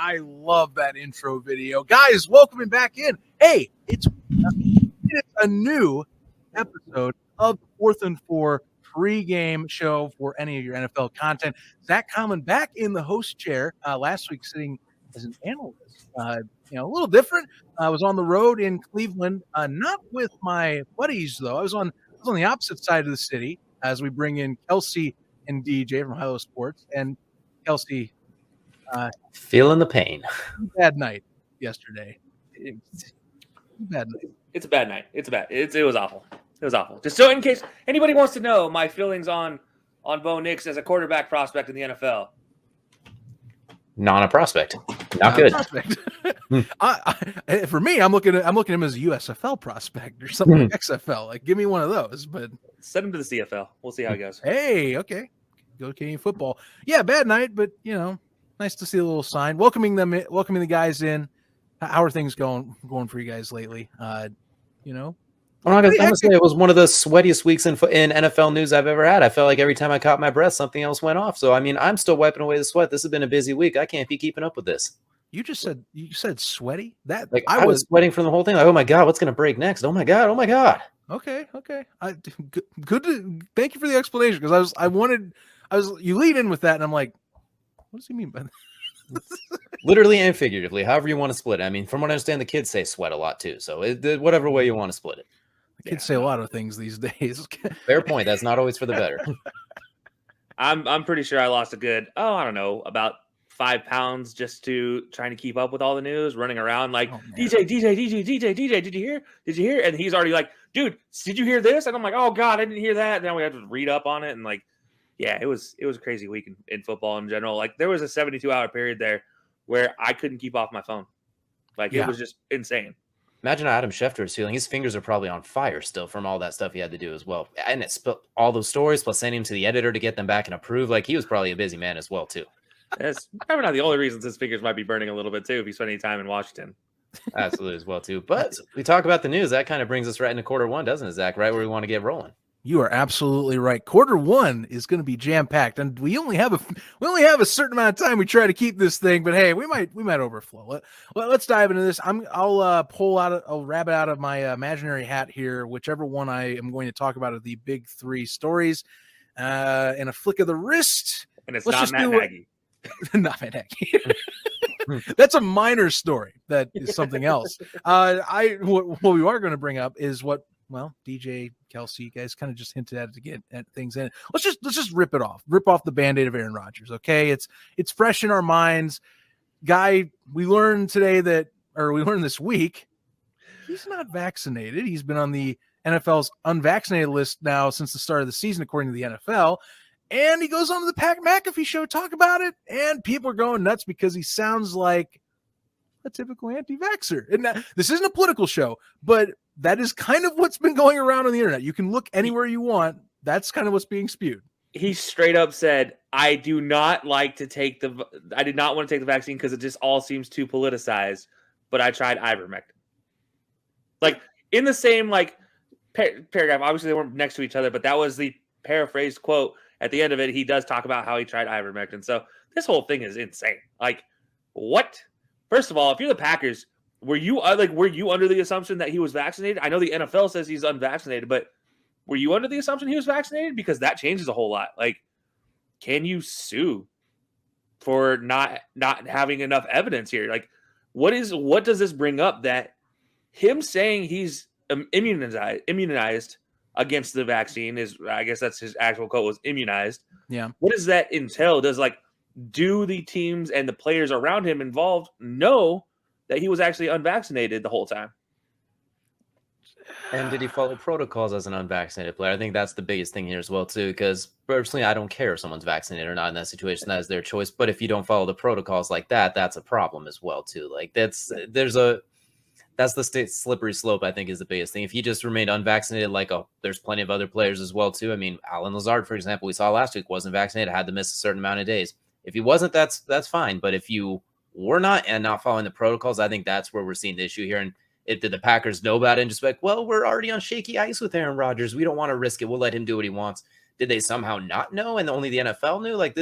I love that intro video. Guys, welcome back in. Hey, it's a new episode of the 4th and 4 pregame show for any of your NFL content. Zach Keilman back in the host chair. Last week sitting as an analyst. A little different. I was on the road in Cleveland, not with my buddies though. I was on the opposite side of the city as we bring in Kelcey and DJ from Hilo Sports. And Kelcey, feeling the pain. Bad night yesterday. Bad night. It's a bad night. It was awful. It was awful. Just so in case anybody wants to know my feelings on Bo Nix as a quarterback prospect in the NFL. Not a prospect. Not good. Prospect. For me, I'm looking at him as a USFL prospect or something like XFL. Like, give me one of those. But send him to the CFL. We'll see how it goes. Hey, okay. Go Canadian football. Yeah, bad night, but nice to see a little sign. Welcoming the guys in. How are things going for you guys lately? I'm gonna say it was one of the sweatiest weeks in NFL news I've ever had. I felt like every time I caught my breath, something else went off. So I'm still wiping away the sweat. This has been a busy week. I can't be keeping up with this. You said sweaty? That I was sweating from the whole thing. Like, oh my god, what's gonna break next? Oh my god. Okay. Good. Thank you for the explanation because you lead in with that, and I'm like, what does he mean by that? Literally and figuratively, however you want to split it. I mean, from what I understand, the kids say sweat a lot too. So whatever way you want to split it. Kids say a lot of things these days. Fair point. That's not always for the better. I'm pretty sure I lost a good, about 5 pounds just to trying to keep up with all the news, running around like DJ, did you hear? And he's already like, dude, did you hear this? And I'm like, oh God, I didn't hear that. And then we have to read up on it. And like, yeah, it was a crazy week in football in general. Like there was a 72-hour period there where I couldn't keep off my phone. Like it was just insane. Imagine how Adam Schefter is feeling. His fingers are probably on fire still from all that stuff he had to do as well. And it spilled all those stories, plus sending him to the editor to get them back and approved. Like he was probably a busy man as well, too. That's probably not the only reasons his fingers might be burning a little bit, too, if he spent any time in Washington. Absolutely as well, too. But we talk about the news. That kind of brings us right into quarter one, doesn't it, Zach? Right where we want to get rolling. You are absolutely right. Quarter one is going to be jam-packed, and we only have a certain amount of time. We try to keep this thing, but hey, we might overflow. Let's dive into this. I'll rabbit out of my imaginary hat here, whichever one I am going to talk about of the big three stories. In a flick of the wrist, and it's not Matt Nagy. Not Matt Nagy. That's a minor story. That is something else. What we are going to bring up is what. Well, DJ, Kelcey, you guys kind of just hinted at it to get at things in. Let's just rip it off. Rip off the Band-Aid of Aaron Rodgers, okay? It's fresh in our minds. Guy, we learned this week, he's not vaccinated. He's been on the NFL's unvaccinated list now since the start of the season, according to the NFL. And he goes on to the Pat McAfee show, talk about it, and people are going nuts because he sounds like a typical anti-vaxxer. And this isn't a political show, but that is kind of what's been going around on the internet. You can look anywhere you want. That's kind of what's being spewed. He straight up said, I did not want to take the vaccine because it just all seems too politicized, but I tried ivermectin. Like in the same paragraph, obviously they weren't next to each other, but that was the paraphrased quote. At the end of it, he does talk about how he tried ivermectin. So this whole thing is insane. Like what? First of all, if you're the Packers, were you under the assumption that he was vaccinated? I know the NFL says he's unvaccinated, but were you under the assumption he was vaccinated? Because that changes a whole lot. Like, can you sue for not having enough evidence here? Like, what does this bring up that him saying he's immunized against the vaccine is, I guess that's his actual quote, was immunized. Yeah. What does that entail? Do the teams and the players around him involved know that he was actually unvaccinated the whole time? And did he follow protocols as an unvaccinated player? I think that's the biggest thing here as well, too, because personally, I don't care if someone's vaccinated or not in that situation. That is their choice. But if you don't follow the protocols like that, that's a problem as well, too. Like that's the slippery slope, I think, is the biggest thing. If he just remained unvaccinated, there's plenty of other players as well, too. I mean, Alan Lazard, for example, we saw last week, wasn't vaccinated, had to miss a certain amount of days. If he wasn't, that's fine. But if you were not and not following the protocols, I think that's where we're seeing the issue here. And did the Packers know about it and just like, well, we're already on shaky ice with Aaron Rodgers. We don't want to risk it. We'll let him do what he wants. Did they somehow not know and only the NFL knew? Like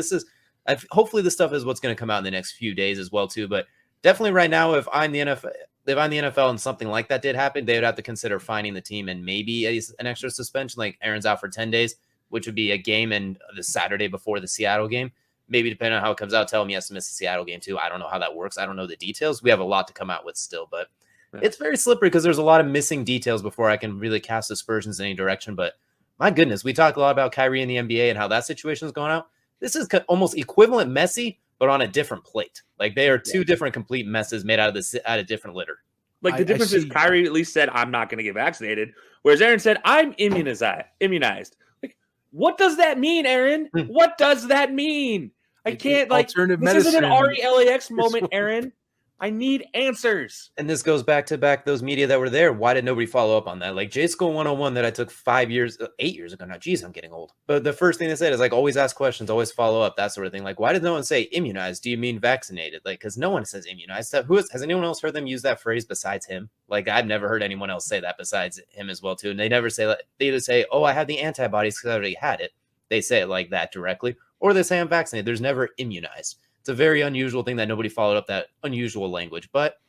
hopefully this stuff is what's going to come out in the next few days as well, too. But definitely right now, if I'm the NFL and something like that did happen, they would have to consider fining the team and maybe an extra suspension. Like Aaron's out for 10 days, which would be a game and the Saturday before the Seattle game. Maybe depending on how it comes out, tell him he has to miss the Seattle game too. I don't know how that works. I don't know the details. We have a lot to come out with still, but it's very slippery because there's a lot of missing details before I can really cast aspersions in any direction. But my goodness, we talked a lot about Kyrie in the NBA and how that situation is going out. This is almost equivalent messy, but on a different plate. Like they are two different complete messes made out of different litter. Like the difference is Kyrie at least said, I'm not going to get vaccinated. Whereas Aaron said, I'm immunized. Like, what does that mean, Aaron? What does that mean? I can't alternative this medicine. isn't an RELAX moment, Aaron. I need answers. And this goes back to those media that were there. Why did nobody follow up on that? Like J School 101 that I took 8 years ago now. Geez, I'm getting old. But the first thing they said is like, always ask questions, always follow up, that sort of thing. Like, why did no one say immunized? Do you mean vaccinated? Like, because no one says immunized. Has anyone else heard them use that phrase besides him? Like, I've never heard anyone else say that besides him as well, too. And they never say that. They either say, oh, I had the antibodies because I already had it. They say it like that directly. Or they say I'm vaccinated. There's never immunized. It's a very unusual thing that nobody followed up that unusual language. But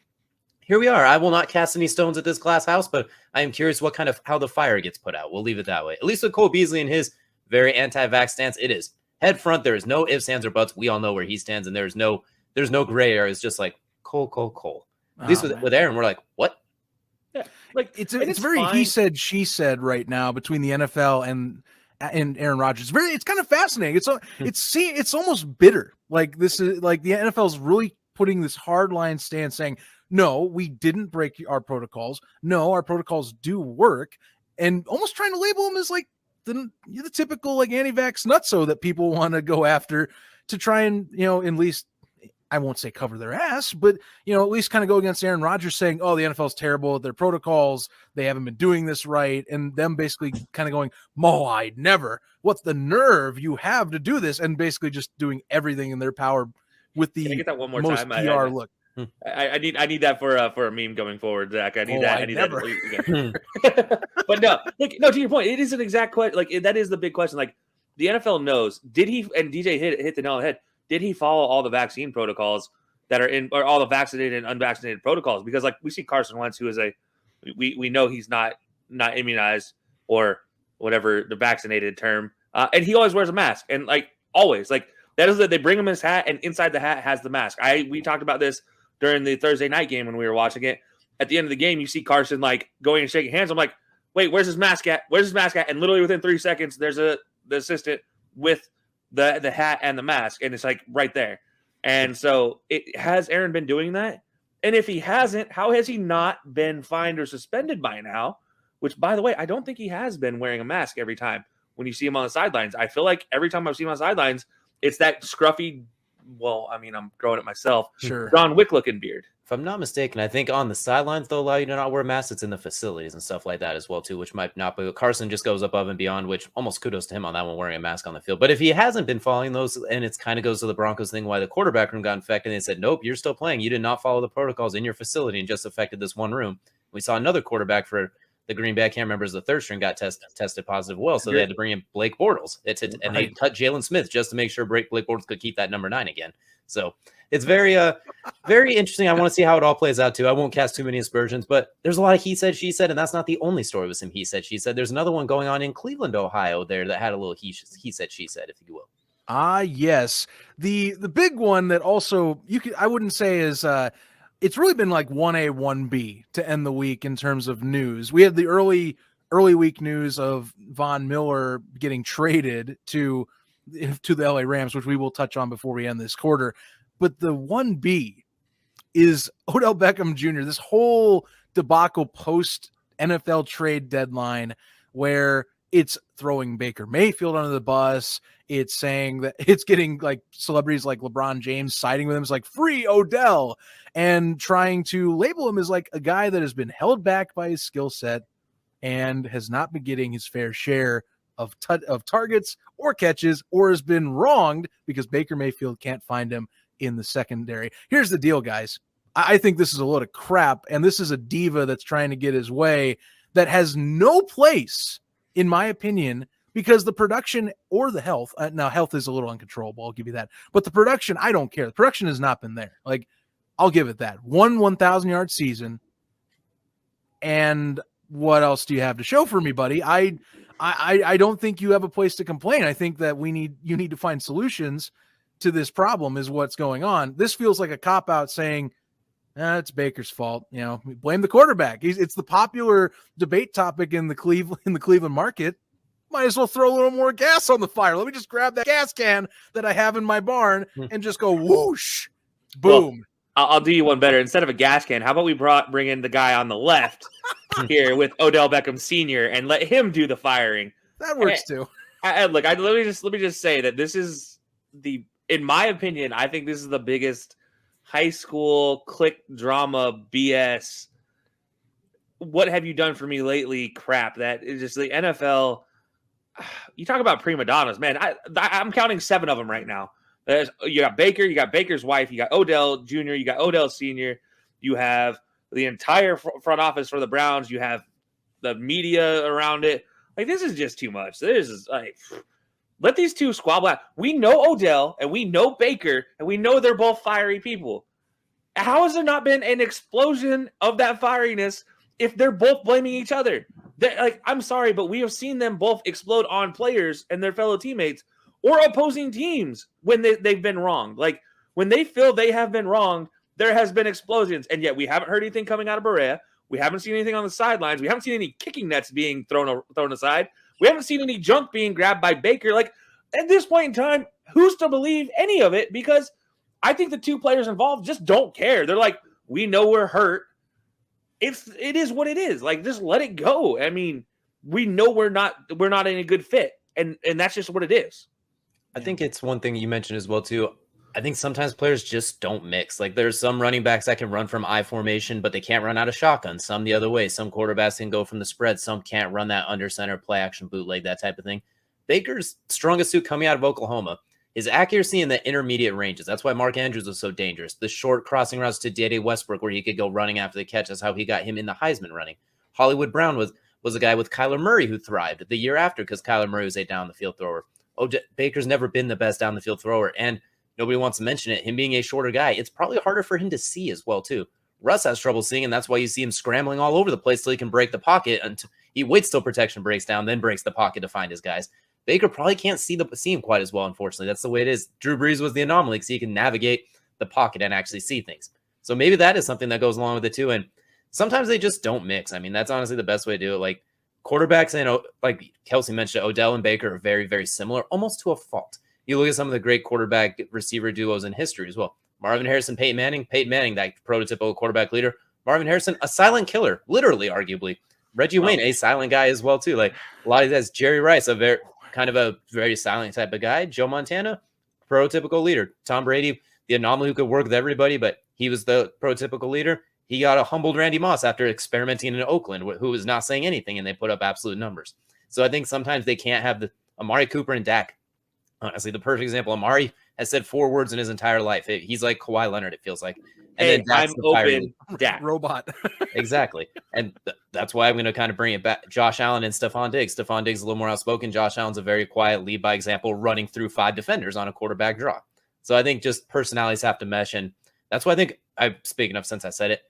here we are. I will not cast any stones at this glass house, but I am curious how the fire gets put out. We'll leave it that way. At least with Cole Beasley and his very anti-vax stance, it is head front. There is no ifs, ands, or buts. We all know where he stands, and there's no gray area. It's just like Cole. At least with Aaron, we're like, what? Yeah, like it's very fine. He said, she said right now between the NFL and Aaron Rodgers. It's kind of fascinating. It's almost bitter. Like this is like the NFL is really putting this hard line stance saying, no, we didn't break our protocols. No, our protocols do work, and almost trying to label them as like the typical like anti-vax nutso that people want to go after to try and, at least, I won't say cover their ass, but at least kind of go against Aaron Rodgers saying, oh, the NFL is terrible at their protocols. They haven't been doing this right. And them basically kind of going, I'd never. What's the nerve you have to do this? And basically just doing everything in their power with the Can I get that one more most time? PR look. I need that for a meme going forward, Zach. I need that. That. But no, to your point, it is an exact question. Like that is the big question. Like the NFL knows. Did he? And DJ hit the nail on the head. Did he follow all the vaccine protocols that are in, or all the vaccinated and unvaccinated protocols? Because like we see Carson Wentz, who is we know he's not immunized or whatever the vaccinated term, and he always wears a mask, and like always, like that is that they bring him his hat, and inside the hat has the mask. We talked about this during the Thursday night game when we were watching it. At the end of the game, you see Carson like going and shaking hands. I'm like, wait, where's his mask at? Where's his mask at? And literally within 3 seconds, there's the assistant with the hat and the mask, and it's like right there. And so has Aaron been doing that? And if he hasn't, how has he not been fined or suspended by now? Which, by the way, I don't think he has been wearing a mask every time when you see him on the sidelines. I feel like every time I've seen him on the sidelines, it's that scruffy, well, I mean, I'm growing it myself. Sure. John Wick looking beard. If I'm not mistaken, I think on the sidelines they'll allow you to not wear masks. It's in the facilities and stuff like that as well too, which might not be. Carson just goes above and beyond, which almost kudos to him on that one, wearing a mask on the field. But if he hasn't been following those, and it's kind of goes to the Broncos thing, why the quarterback room got infected, and they said, nope, you're still playing. You did not follow the protocols in your facility and just affected this one room. We saw another quarterback for the Green Bay, I can't remember, the third string got tested positive. Well, so they had to bring in Blake Bortles. And they cut Jalen Smith just to make sure Blake Bortles could keep that number 9 again. So it's very interesting. I want to see how it all plays out too. I won't cast too many aspersions, but there's a lot of he said, she said, and that's not the only story with some he said, she said. There's another one going on in Cleveland, Ohio there that had a little he said, she said, if you will. Yes. The big one that also I wouldn't say is it's really been like 1A, 1B to end the week in terms of news. We had the early week news of Von Miller getting traded to the LA Rams, which we will touch on before we end this quarter. But the 1B is Odell Beckham Jr., this whole debacle post NFL trade deadline where it's throwing Baker Mayfield under the bus. It's saying that it's getting like celebrities like LeBron James siding with him. It's like free Odell, and trying to label him as like a guy that has been held back by his skill set and has not been getting his fair share of targets or catches, or has been wronged because Baker Mayfield can't find him in the secondary. Here's the deal, guys. I think this is a load of crap, and this is a diva that's trying to get his way that has no place, in my opinion, because the production or the health, now health is a little uncontrollable, I'll give you that, but the production, I don't care. The production has not been there. Like I'll give it that. 1,000-yard season. And what else do you have to show for me, buddy? I don't think you have a place to complain. I think that you need to find solutions to this problem is what's going on. This feels like a cop-out saying, it's Baker's fault. Blame the quarterback. It's the popular debate topic in the Cleveland market. Might as well throw a little more gas on the fire. Let me just grab that gas can that I have in my barn and just go whoosh, boom. Well, I'll do you one better. Instead of a gas can, how about we bring in the guy on the left here with Odell Beckham Sr. and let him do the firing? That works too. Let me just say that this is in my opinion, I think this is the biggest high school clique drama BS. What have you done for me lately? Crap. That is just the NFL. You talk about prima donnas, man. I'm counting 7 of them right now. You got Baker, you got Baker's wife, you got Odell Jr., you got Odell Sr., you have the entire front office for the Browns, you have the media around it. Like, this is just too much. This is like, let these two squabble out. We know Odell and we know Baker and we know they're both fiery people. How has there not been an explosion of that fieriness if they're both blaming each other? Like, I'm sorry, but we have seen them both explode on players and their fellow teammates or opposing teams when they've been wrong. Like, when they feel they have been wrong, there has been explosions, and yet we haven't heard anything coming out of Berea. We haven't seen anything on the sidelines. We haven't seen any kicking nets being thrown aside. We haven't seen any junk being grabbed by Baker. Like, at this point in time, who's to believe any of it? Because I think the two players involved just don't care. They're like, we know we're hurt. It is what it is. Like, just let it go. I mean, we know we're not in a good fit, and that's just what it is. I think it's one thing you mentioned as well too. I think sometimes players just don't mix. Like, there's some running backs that can run from I formation, but they can't run out of shotgun. Some the other way. Some quarterbacks can go from the spread. Some can't run that under center play action bootleg, that type of thing. Baker's strongest suit coming out of Oklahoma is accuracy in the intermediate ranges. That's why Mark Andrews was so dangerous. The short crossing routes to Dede Westbrook where he could go running after the catch. That's how he got him in the Heisman running. Hollywood Brown was a guy with Kyler Murray who thrived the year after because Kyler Murray was a down-the-field thrower. Baker's never been the best down-the-field thrower, and nobody wants to mention it. Him being a shorter guy, it's probably harder for him to see as well, too. Russ has trouble seeing, and that's why you see him scrambling all over the place till he can break the pocket. Until he waits till protection breaks down, then breaks the pocket to find his guys. Baker probably can't see him quite as well, unfortunately. That's the way it is. Drew Brees was the anomaly because he can navigate the pocket and actually see things. So maybe that is something that goes along with it too. And sometimes they just don't mix. I mean, that's honestly the best way to do it. Like, quarterbacks and, like Kelcey mentioned, Odell and Baker are very, very similar, almost to a fault. You look at some of the great quarterback receiver duos in history as well. Marvin Harrison, Peyton Manning, that prototypical quarterback leader. Marvin Harrison, a silent killer, literally, arguably. Reggie Wayne, a silent guy as well too. Like, a lot of guys. Jerry Rice, a very silent type of guy. Joe Montana, prototypical leader. Tom Brady, the anomaly who could work with everybody, but he was the prototypical leader. He got a humbled Randy Moss after experimenting in Oakland, who was not saying anything, and they put up absolute numbers. So I think sometimes they can't have the Amari Cooper and Dak. Honestly, the perfect example. Amari has said 4 words in his entire life. He's like Kawhi Leonard, it feels like. And then I'm open, Dak. Robot. Exactly. And that's why I'm going to kind of bring it back. Josh Allen and Stephon Diggs. Stephon Diggs is a little more outspoken. Josh Allen's a very quiet lead by example, running through 5 defenders on a quarterback draw. So I think just personalities have to mesh. And that's why I think, speaking of, since I said it,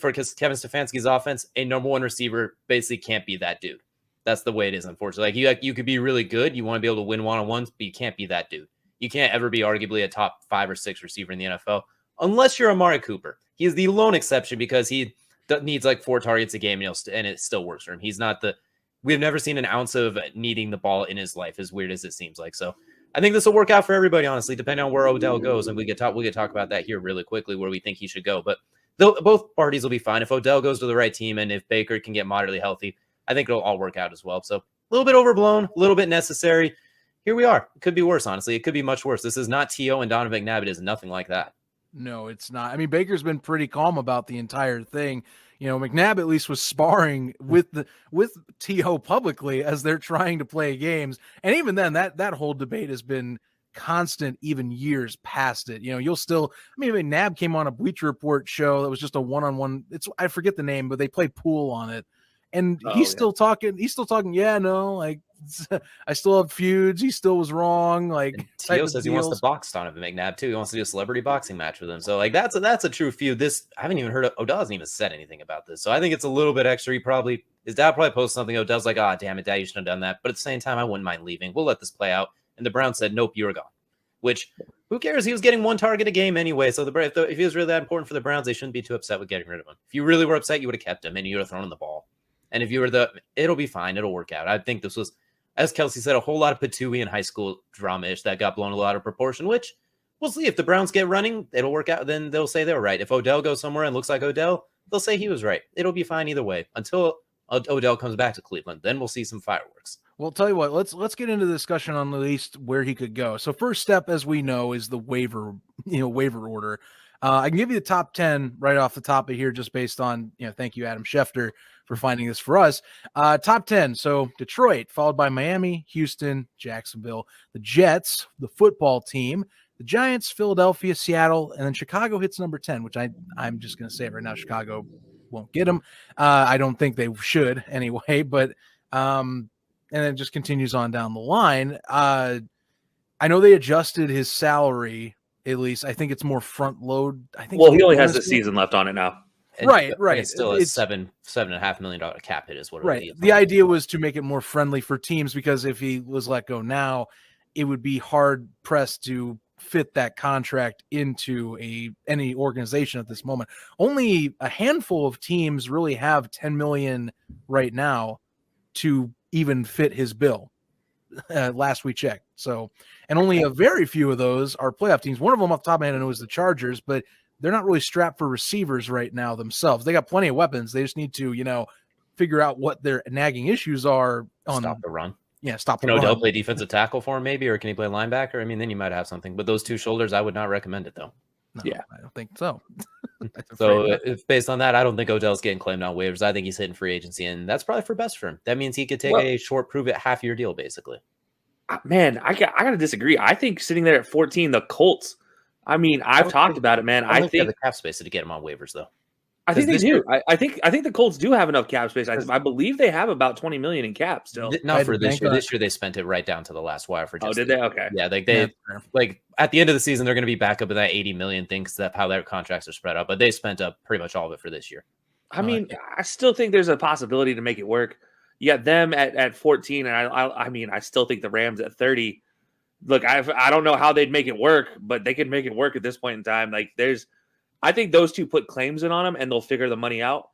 because Kevin Stefanski's offense, a number 1 receiver basically can't be that dude. That's the way it is, unfortunately. Like, you could be really good. You want to be able to win one-on-ones, but you can't be that dude. You can't ever be arguably a top 5 or 6 receiver in the NFL unless you're Amari Cooper. He is the lone exception because he needs like 4 targets a game and it still works for him. He's not we've never seen an ounce of needing the ball in his life, as weird as it seems like. So I think this will work out for everybody, honestly, depending on where Odell goes. And we could talk about that here really quickly, where we think he should go. But both parties will be fine. If Odell goes to the right team and if Baker can get moderately healthy, I think it'll all work out as well. So a little bit overblown, a little bit necessary. Here we are. It could be worse, honestly. It could be much worse. This is not T.O. and Donovan McNabb. It is nothing like that. No, it's not. I mean, Baker's been pretty calm about the entire thing. You know, McNabb at least was sparring with T.O. publicly as they're trying to play games. And even then, that whole debate has been constant, even years past it. You know, McNabb came on a Bleacher Report show that was just a one-on-one. I forget the name, but they play pool on it. And he's still talking. Yeah, no, like I still have feuds. He still was wrong. Like Tio says he wants to box Donovan McNabb too. He wants to do a celebrity boxing match with him. So like that's a true feud. This I haven't even heard of. Odell hasn't even said anything about this. So I think it's a little bit extra. His dad probably posted something. Odell's like, damn it, Dad, you shouldn't have done that. But at the same time, I wouldn't mind leaving. We'll let this play out. And the Browns said, nope, you are gone. Which who cares? He was getting one target a game anyway. So if he was really that important for the Browns, they shouldn't be too upset with getting rid of him. If you really were upset, you would have kept him and you would have thrown him the ball. And if you were it'll be fine. It'll work out. I think this was, as Kelcey said, a whole lot of patooey and high school drama-ish that got blown a lot of proportion, which we'll see. If the Browns get running, it'll work out. Then they'll say they were right. If Odell goes somewhere and looks like Odell, they'll say he was right. It'll be fine either way until Odell comes back to Cleveland. Then we'll see some fireworks. Well, tell you what, let's get into the discussion on at least where he could go. So first step, as we know, is the waiver order. I can give you the top 10 right off the top of here, just based on, thank you, Adam Schefter, for finding this for us. Top 10. So Detroit, followed by Miami, Houston, Jacksonville, the Jets, the football team, the Giants, Philadelphia, Seattle, and then Chicago hits number 10, which I'm just going to say right now, Chicago won't get them. I don't think they should anyway, but and then it just continues on down the line. I know they adjusted his salary. At least I think it's more front load. I think. Well, he only has the season left on it now. Right. It's still a $7.5 million cap hit is what it right. is. The idea was to make it more friendly for teams, because if he was let go now, it would be hard pressed to fit that contract into any organization at this moment. Only a handful of teams really have 10 million right now to even fit his bill. Last we checked. So, and only a very few of those are playoff teams. One of them off the top of my head I know is the Chargers, but they're not really strapped for receivers right now themselves. They got plenty of weapons. They just need to, figure out what their nagging issues are on stop the run. Yeah, stop the run. run. Odell play defensive tackle for him maybe, or can he play linebacker? I mean, then you might have something. But those two shoulders, I would not recommend it though. No, yeah, I don't think so. So if based on that, I don't think Odell's getting claimed on waivers. I think he's hitting free agency, and that's probably for best for him. That means he could take a short, prove it half-year deal, basically. Man, I got to disagree. I think sitting there at 14, the Colts. I mean, I've talked about it, man. I think they have the cap space to get him on waivers, though. I think they do. I think the Colts do have enough cap space. I believe they have about 20 million in cap still. Not for this year. This year they spent it right down to the last wire for. Did they? Okay. Yeah, like at the end of the season they're going to be back up in that 80 million thing, because that's how their contracts are spread out. But they spent up pretty much all of it for this year. I mean, I still think there's a possibility to make it work. You got them at 14, and I mean, I still think the Rams at 30. Look, I don't know how they'd make it work, but they could make it work at this point in time. Like I think those two put claims in on them, and they'll figure the money out.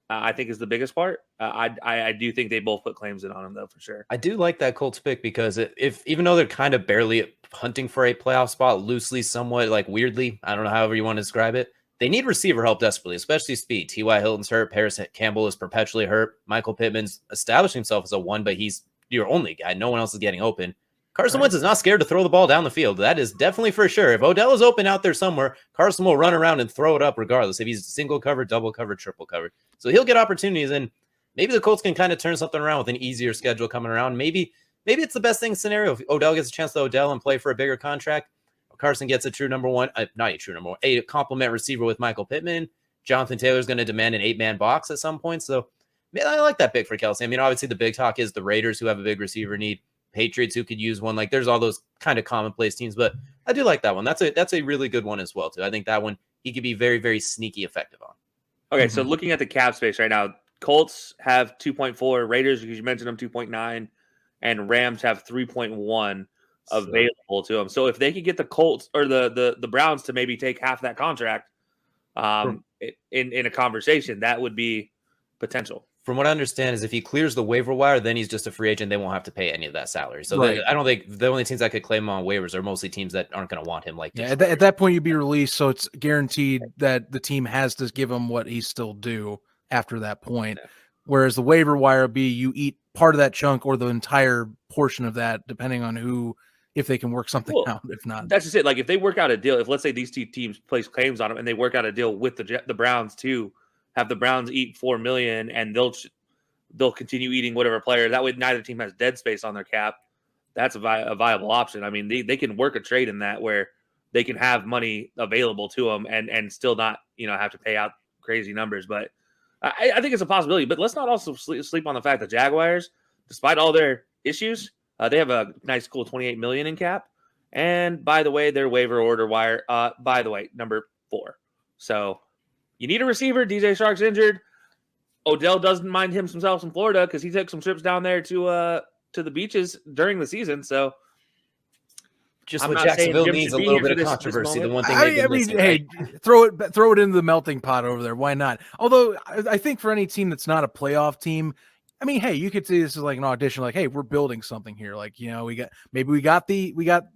I think is the biggest part. I do think they both put claims in on them, though, for sure. I do like that Colts pick, because even though they're kind of barely hunting for a playoff spot, loosely, somewhat, like weirdly, I don't know, however you want to describe it, they need receiver help desperately, especially speed. T.Y. Hilton's hurt. Paris Campbell is perpetually hurt. Michael Pittman's establishing himself as a one, but he's your only guy. No one else is getting open. Carson Wentz is not scared to throw the ball down the field. That is definitely for sure. If Odell is open out there somewhere, Carson will run around and throw it up regardless. If he's single covered, double covered, triple covered. So he'll get opportunities, and maybe the Colts can kind of turn something around with an easier schedule coming around. Maybe it's the best thing scenario. If Odell gets a chance to Odell and play for a bigger contract, Carson gets a true number one, not a true number one, a complement receiver with Michael Pittman. Jonathan Taylor's going to demand an 8-man box at some point. So man, I like that pick for Kelcey. I mean, obviously the big talk is the Raiders, who have a big receiver need. Patriots, who could use one. Like, there's all those kind of commonplace teams, but I do like that one. That's a really good one as well, too. I think that one he could be very, very sneaky effective on. Okay, so looking at the cap space right now, Colts have 2.4, Raiders, because you mentioned them, 2.9, and Rams have 3.1 available to them. So if they could get the Colts or the Browns to maybe take half that contract in a conversation, that would be potential. From what I understand is if he clears the waiver wire, then he's just a free agent. They won't have to pay any of that salary. So I don't think the only teams that could claim him on waivers are mostly teams that aren't going to want him. Like, yeah, at that point you'd be released, so it's guaranteed that the team has to give him what he's still due after that point. Yeah. Whereas the waiver wire would be you eat part of that chunk or the entire portion of that, depending on if they can work something out. If not, that's just it. Like if they work out a deal, if let's say these two teams place claims on him and they work out a deal with the Browns too. Have the Browns eat $4 million, and they'll continue eating whatever player. That way, neither team has dead space on their cap. That's a viable option. I mean, they can work a trade in that where they can have money available to them and still not have to pay out crazy numbers. But I think it's a possibility. But let's not also sleep on the fact that Jaguars, despite all their issues. They have a nice, cool $28 million in cap. And by the way, their waiver order wire, by the way, number 4. So you need a receiver. DJ Shark's injured. Odell doesn't mind himself in Florida because he took some trips down there to the beaches during the season. So just I'm what not saying Jacksonville Jim needs should a be little here bit for of this controversy. The moment. one thing they've been missing, right? throw it into the melting pot over there. Why not? Although I think for any team that's not a playoff team, I mean, hey, you could see this as like an audition. Like, hey, we're building something here. Like, you know, we got at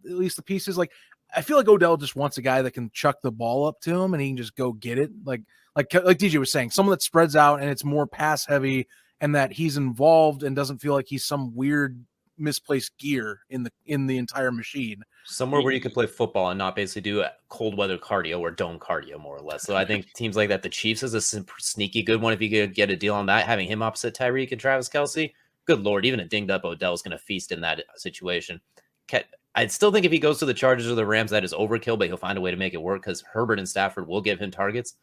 least the pieces. Like, I feel like Odell just wants a guy that can chuck the ball up to him and he can just go get it. Like DJ was saying, someone that spreads out and it's more pass heavy, and that he's involved and doesn't feel like he's some weird misplaced gear in the entire machine. Somewhere where you can play football and not basically do cold weather cardio or dome cardio, more or less. So I think teams like that, the Chiefs is a sneaky good one. If you could get a deal on that, having him opposite Tyreek and Travis Kelce, good Lord, even a dinged up Odell is going to feast in that situation. I'd still think if he goes to the Chargers or the Rams, that is overkill, but he'll find a way to make it work because Herbert and Stafford will give him targets.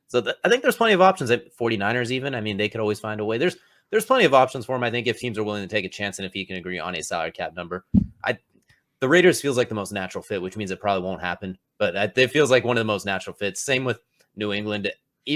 So I think there's plenty of options at 49ers even. I mean, they could always find a way. There's plenty of options for him, I think, if teams are willing to take a chance and if he can agree on a salary cap number. The Raiders feels like the most natural fit, which means it probably won't happen. But it feels like one of the most natural fits. Same with New England.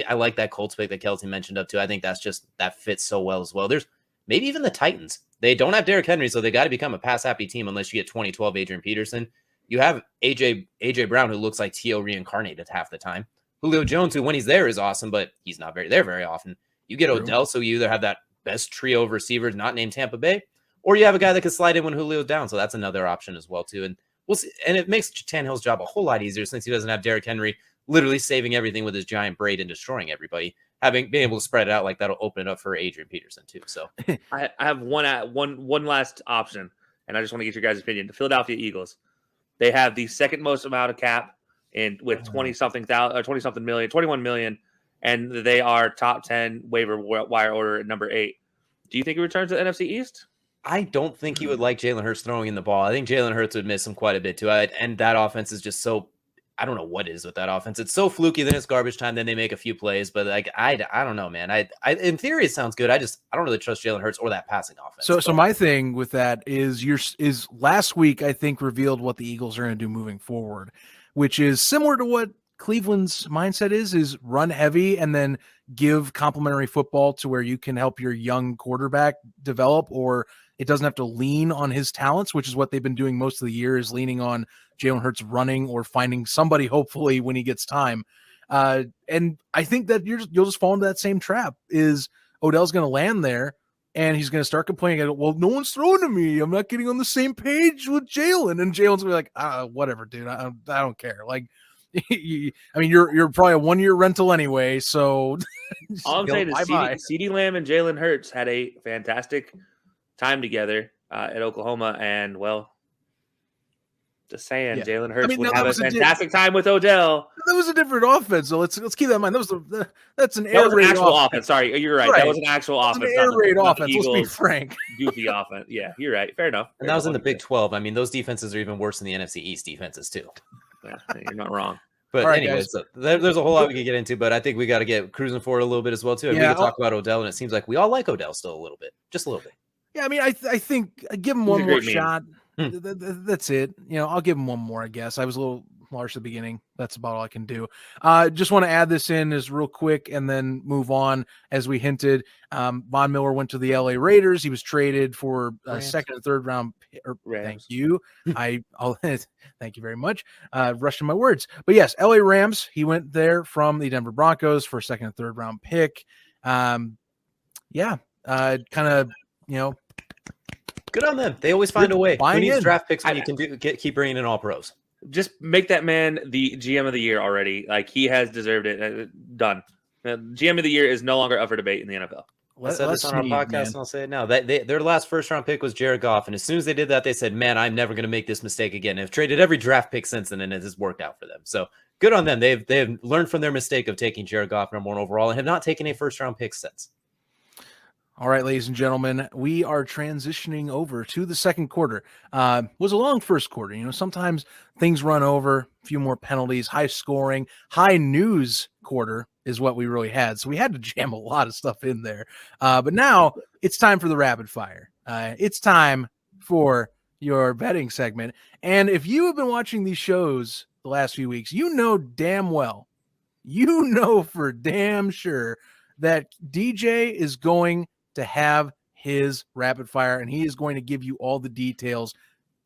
I like that Colts pick that Kelcey mentioned up too. I think that fits so well as well. There's maybe even the Titans. They don't have Derrick Henry, so they got to become a pass-happy team unless you get 2012 Adrian Peterson. You have AJ Brown, who looks like T.O. reincarnated half the time. Julio Jones, who when he's there is awesome, but he's not very often. You get Odell, so you either have that best trio of receivers not named Tampa Bay, or you have a guy that can slide in when Julio's down. So that's another option as well, too. And we'll see. And it makes Tannehill's job a whole lot easier since he doesn't have Derrick Henry literally saving everything with his giant braid and destroying everybody. Being able to spread it out like that'll open it up for Adrian Peterson, too. So I have one last option, and I just want to get your guys' opinion. The Philadelphia Eagles, they have the second most amount of cap with 20-something million, 21 million, and they are top 10 waiver wire order at number 8. Do you think he returns to the NFC East? I don't think he would like Jalen Hurts throwing in the ball. I think Jalen Hurts would miss him quite a bit too. And that offense is just so, I don't know what it is with that offense. It's so fluky. Then it's garbage time. Then they make a few plays. But like, I don't know, man. I in theory, it sounds good. I don't really trust Jalen Hurts or that passing offense. So my thing with that is last week, I think, revealed what the Eagles are going to do moving forward, which is similar to what Cleveland's mindset is run heavy and then give complementary football to where you can help your young quarterback develop, or it doesn't have to lean on his talents, which is what they've been doing most of the year, is leaning on Jalen Hurts running or finding somebody, hopefully, when he gets time. And I think that you'll just fall into that same trap. Is Odell's going to land there and he's going to start complaining, well, no one's throwing to me. I'm not getting on the same page with Jalen. And Jalen's going to be like, whatever, dude. I don't care. Like, I mean, you're probably a 1-year rental anyway. So all I'm saying is CeeDee Lamb and Jalen Hurts had a fantastic time together at Oklahoma, and well, just saying, yeah. Jalen Hurts would have a fantastic time with Odell. That was a different offense, so let's keep that in mind. That's an air raid offense. Sorry, you're right. That was an actual offense. An air raid offense. Let's be frank. Goofy offense. Yeah, you're right. Fair enough. And that was in the Big 12. I mean, those defenses are even worse than the NFC East defenses too. Yeah, you're not wrong. But anyways, so there's a whole lot we could get into, but I think we got to get cruising forward a little bit as well too. And we can talk about Odell, and it seems like we all like Odell still a little bit, just a little bit. Yeah, I mean, I think I give him one more shot. That's it. You know, I'll give him one more, I guess. I was a little harsh at the beginning. That's about all I can do. Just want to add this in as real quick and then move on. As we hinted, Von Miller went to the LA Raiders. He was traded for a second and third round. Thank you. I'll thank you very much. Rushing my words. But yes, LA Rams. He went there from the Denver Broncos for a second and third round pick. Kind of, you know, good on them. They always find a way. Who needs draft picks when you can keep bringing in all pros? Just make that man the GM of the year already. Like, he has deserved it. Done. GM of the year is no longer up for debate in the NFL. I said this on our podcast, and I'll say it now. Their last first-round pick was Jared Goff, and as soon as they did that, they said, man, I'm never going to make this mistake again. They've traded every draft pick since then, and it has worked out for them. So good on them. They've learned from their mistake of taking Jared Goff #1 overall and have not taken a first-round pick since. All right, ladies and gentlemen, we are transitioning over to the second quarter. Was a long first quarter. You know, sometimes things run over, a few more penalties, high scoring, high news quarter is what we really had. So we had to jam a lot of stuff in there. But now it's time for the rapid fire. It's time for your betting segment. And if you have been watching these shows the last few weeks, you know damn well, you know for damn sure that DJ is going to have his rapid fire, and he is going to give you all the details.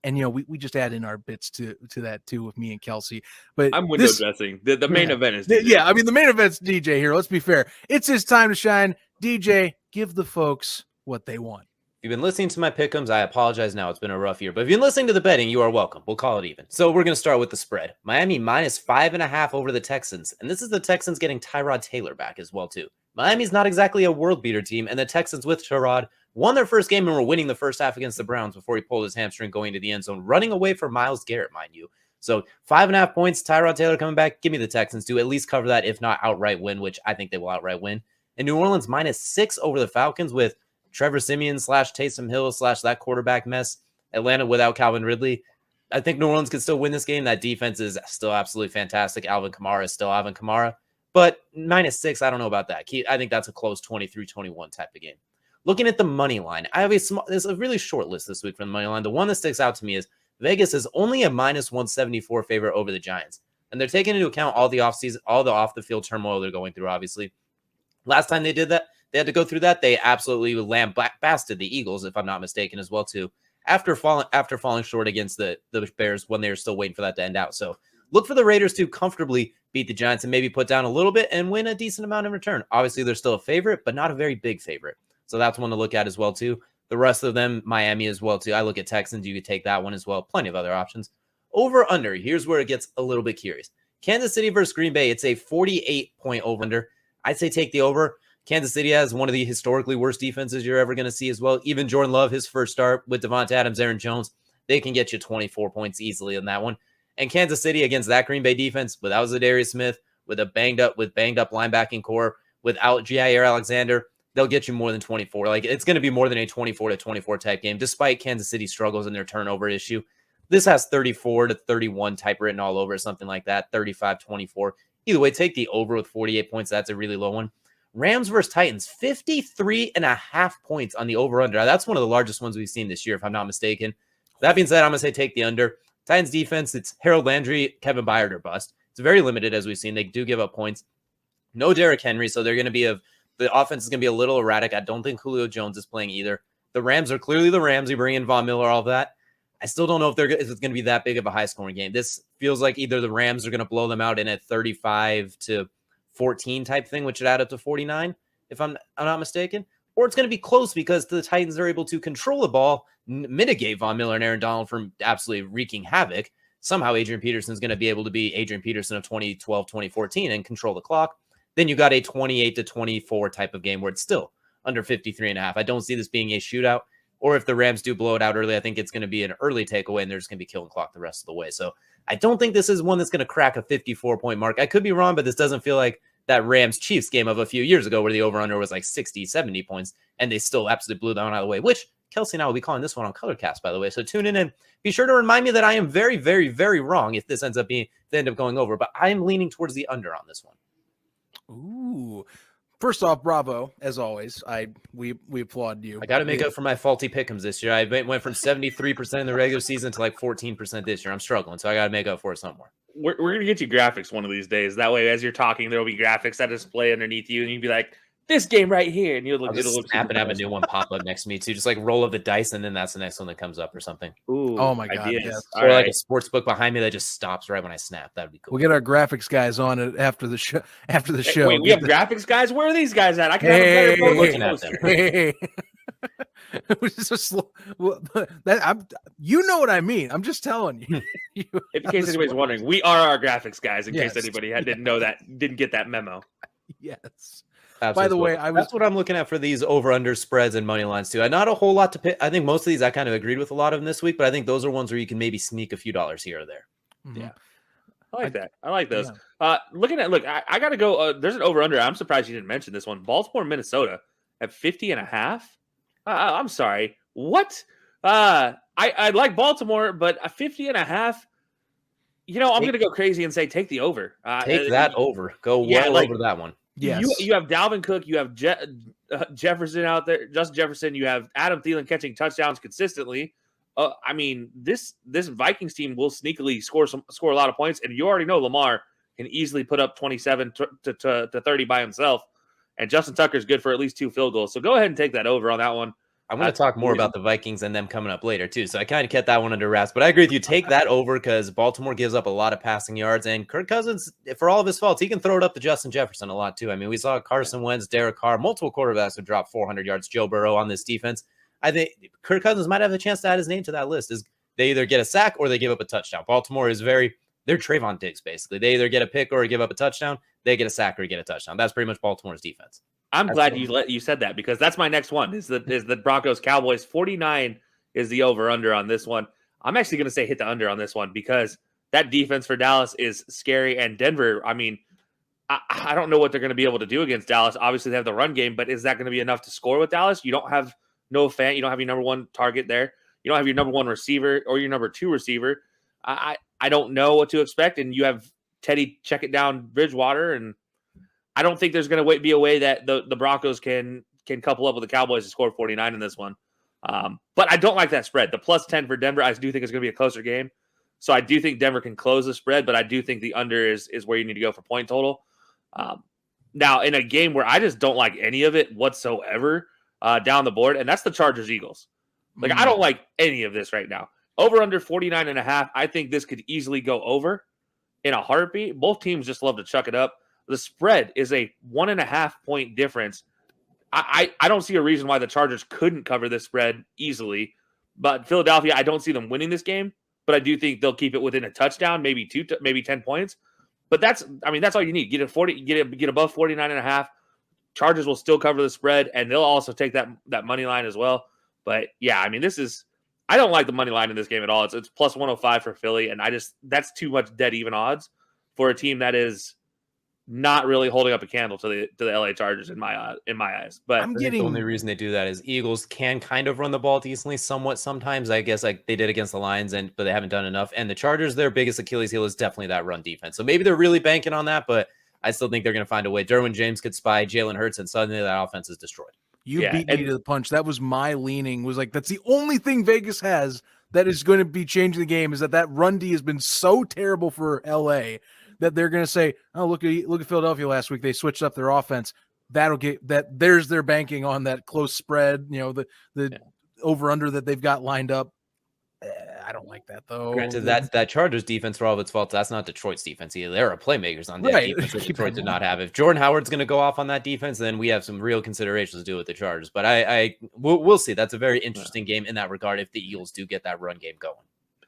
And, we just add in our bits to that too with me and Kelcey. But I'm window dressing. The main event is DJ. Yeah, I mean, the main event's DJ here. Let's be fair. It's his time to shine. DJ, give the folks what they want. If you've been listening to my pick'ems, I apologize now. It's been a rough year. But if you've been listening to the betting, you are welcome. We'll call it even. So we're going to start with the spread. Miami minus 5.5 over the Texans. And this is the Texans getting Tyrod Taylor back as well, too. Miami's not exactly a world beater team, and the Texans with Tyrod won their first game and were winning the first half against the Browns before he pulled his hamstring going to the end zone, running away from Myles Garrett, mind you. So 5.5 points, Tyrod Taylor coming back. Give me the Texans to at least cover that, if not outright win, which I think they will outright win. And New Orleans minus 6 over the Falcons with Trevor Siemian / Taysom Hill / that quarterback mess. Atlanta without Calvin Ridley. I think New Orleans can still win this game. That defense is still absolutely fantastic. Alvin Kamara is still Alvin Kamara. But minus 6, I don't know about that. I think that's a close 23-21 type of game. Looking at the money line, I have there's a really short list this week from the money line. The one that sticks out to me is Vegas is only a minus 174 favorite over the Giants. And they're taking into account all the offseason, all the off-the-field turmoil they're going through, obviously. Last time they did that, they had to go through that. They absolutely lambasted the Eagles, if I'm not mistaken, as well, too, after falling short against the Bears when they were still waiting for that to end out. So look for the Raiders to comfortably beat the Giants and maybe put down a little bit and win a decent amount in return. Obviously, they're still a favorite, but not a very big favorite. So that's one to look at as well, too. The rest of them, Miami as well, too. I look at Texans. You could take that one as well. Plenty of other options. Over, under. Here's where it gets a little bit curious. Kansas City versus Green Bay. It's a 48-point over, under. I'd say take the over. Kansas City has one of the historically worst defenses you're ever going to see as well. Even Jordan Love, his first start with Devonta Adams, Aaron Jones, they can get you 24 points easily in that one. And Kansas City against that Green Bay defense, without Zadarius Smith, with banged up linebacking core, without Jair Alexander, they'll get you more than 24. Like, it's going to be more than a 24-24 type game, despite Kansas City's struggles in their turnover issue. This has 34-31 type written all over, something like that, 35-24. Either way, take the over with 48 points. That's a really low one. Rams versus Titans, 53.5 points on the over-under. That's one of the largest ones we've seen this year, if I'm not mistaken. That being said, I'm going to say take the under. Titans defense, it's Harold Landry, Kevin Byard or bust. It's very limited, as we've seen. They do give up points. No Derrick Henry, so they're going to be the offense is going to be a little erratic. I don't think Julio Jones is playing either. The Rams are clearly the Rams. You bring in Von Miller, all of that. I still don't know if it's going to be that big of a high-scoring game. This feels like either the Rams are going to blow them out in a 35-14 type thing, which would add up to 49, if I'm not mistaken, or it's going to be close because the Titans are able to control the ball, mitigate Von Miller and Aaron Donald from absolutely wreaking havoc. Somehow Adrian Peterson is going to be able to be Adrian Peterson of 2012, 2014 and control the clock. Then you got a 28-24 type of game where it's still under 53.5. I don't see this being a shootout. Or if the Rams do blow it out early, I think it's going to be an early takeaway and they're just going to be killing clock the rest of the way. So I don't think this is one that's going to crack a 54-point mark. I could be wrong, but this doesn't feel like that Rams-Chiefs game of a few years ago where the over-under was like 60, 70 points and they still absolutely blew that one out of the way, which Kelcey and I will be calling this one on Colorcast, by the way. So tune in and be sure to remind me that I am very, very, very wrong if this ends up being the end up going over, but I am leaning towards the under on this one. Ooh. First off, bravo, as always. We applaud you. I got to make up for my faulty pick'ems this year. I went from 73% in the regular season to like 14% this year. I'm struggling, so I got to make up for it somewhere. We're going to get you graphics one of these days. That way, as you're talking, there will be graphics that display underneath you, and you'd be like, this game right here, and you'll look. It'll look snap and have a new one pop up next to me too. Just like roll of the dice, and then that's the next one that comes up or something. Ooh, oh my god! Yes. Or like a sports book behind me that just stops right when I snap. That'd be cool. We'll get our graphics guys on it after the show. After the show, wait, we have graphics guys. Where are these guys at? I can have a better looking at them. Hey. You know what I mean. I'm just telling you. In case anybody's wondering, we are our graphics guys. In case anybody didn't know that, didn't get that memo. Yes. Absolutely. By the way, that's what I'm looking at for these over-under spreads and money lines too. Not a whole lot to pick. I think most of these I kind of agreed with a lot of them this week, but I think those are ones where you can maybe sneak a few dollars here or there. Mm-hmm. Yeah, I like that. I like those. Yeah. I got to go. There's an over-under. I'm surprised you didn't mention this one. Baltimore, Minnesota at 50.5. I'm sorry. What? I like Baltimore, but a 50.5. You know, I'm going to go crazy and say take the over. Take that over. Go over that one. Yes. You have Dalvin Cook, you have Jefferson out there, Justin Jefferson, you have Adam Thielen catching touchdowns consistently. I mean, this Vikings team will sneakily score a lot of points, and you already know Lamar can easily put up 27 to 30 by himself, and Justin Tucker's good for at least 2 field goals. So go ahead and take that over on that one. I'm going to talk more about the Vikings and them coming up later, too. So I kind of kept that one under wraps. But I agree with you. Take that over because Baltimore gives up a lot of passing yards. And Kirk Cousins, for all of his faults, he can throw it up to Justin Jefferson a lot, too. I mean, we saw Carson Wentz, Derek Carr, multiple quarterbacks have dropped 400 yards. Joe Burrow on this defense. I think Kirk Cousins might have a chance to add his name to that list. Is they either get a sack or they give up a touchdown. Baltimore is they're Trayvon Diggs, basically. They either get a pick or give up a touchdown. They get a sack or get a touchdown. That's pretty much Baltimore's defense. I'm glad you said that because that's my next one is the Broncos Cowboys. 49 is the over under on this one. I'm actually going to say hit the under on this one because that defense for Dallas is scary. And Denver, I mean, I don't know what they're going to be able to do against Dallas. Obviously, they have the run game, but is that going to be enough to score with Dallas? You don't have Noah Fant. You don't have your number 1 target there. You don't have your number 1 receiver or your number 2 receiver. I don't know what to expect. And you have Teddy check it down Bridgewater, and I don't think there's going to be a way that the Broncos can couple up with the Cowboys to score 49 in this one. But I don't like that spread. The +10 for Denver, I do think it's going to be a closer game. So I do think Denver can close the spread, but I do think the under is where you need to go for point total. Now, in a game where I just don't like any of it whatsoever down the board, and that's the Chargers-Eagles. Like, I don't like any of this right now. Over under 49.5, I think this could easily go over in a heartbeat. Both teams just love to chuck it up. The spread is a 1.5 point difference. I don't see a reason why the Chargers couldn't cover this spread easily. But Philadelphia, I don't see them winning this game. But I do think they'll keep it within a touchdown, maybe 10 points. But that's all you need. Get above 49.5. Chargers will still cover the spread, and they'll also take that money line as well. But yeah, I mean, I don't like the money line in this game at all. It's +105 for Philly, and that's too much dead even odds for a team that is not really holding up a candle to the LA Chargers in my eyes. But the only reason they do that is Eagles can kind of run the ball decently somewhat sometimes. I guess like they did against the Lions, but they haven't done enough. And the Chargers, their biggest Achilles heel is definitely that run defense. So maybe they're really banking on that, but I still think they're going to find a way. Derwin James could spy Jalen Hurts, and suddenly that offense is destroyed. You beat me to the punch. That was my leaning. Was like that's the only thing Vegas has that is going to be changing the game is that run D has been so terrible for LA that they're going to say, "Oh, look at Philadelphia last week. They switched up their offense. That'll get that." There's their banking on that close spread. You know the over under that they've got lined up. I don't like that though. Granted, that Chargers defense, for all of its faults, that's not Detroit's defense either. There are playmakers on that defense that Detroit did not have. If Jordan Howard's going to go off on that defense, then we have some real considerations to do with the Chargers. But we'll see. That's a very interesting game in that regard if the Eagles do get that run game going.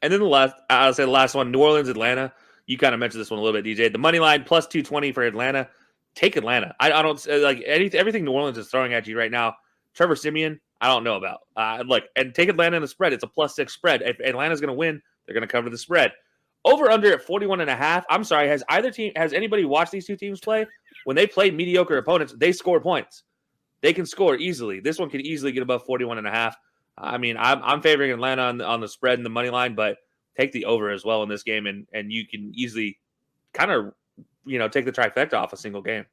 And then the last one, New Orleans, Atlanta. You kind of mentioned this one a little bit, DJ. The money line +220 for Atlanta. Take Atlanta. I don't like everything New Orleans is throwing at you right now. Trevor Siemian, I don't know about. And take Atlanta in the spread. It's a +6 spread. If Atlanta's going to win, they're going to cover the spread. Over under at 41.5. I'm sorry. Has anybody watched these two teams play? When they play mediocre opponents, they score points. They can score easily. This one could easily get above 41.5. I mean, I'm favoring Atlanta on the spread and the money line, but take the over as well in this game, and you can easily kind of take the trifecta off a single game.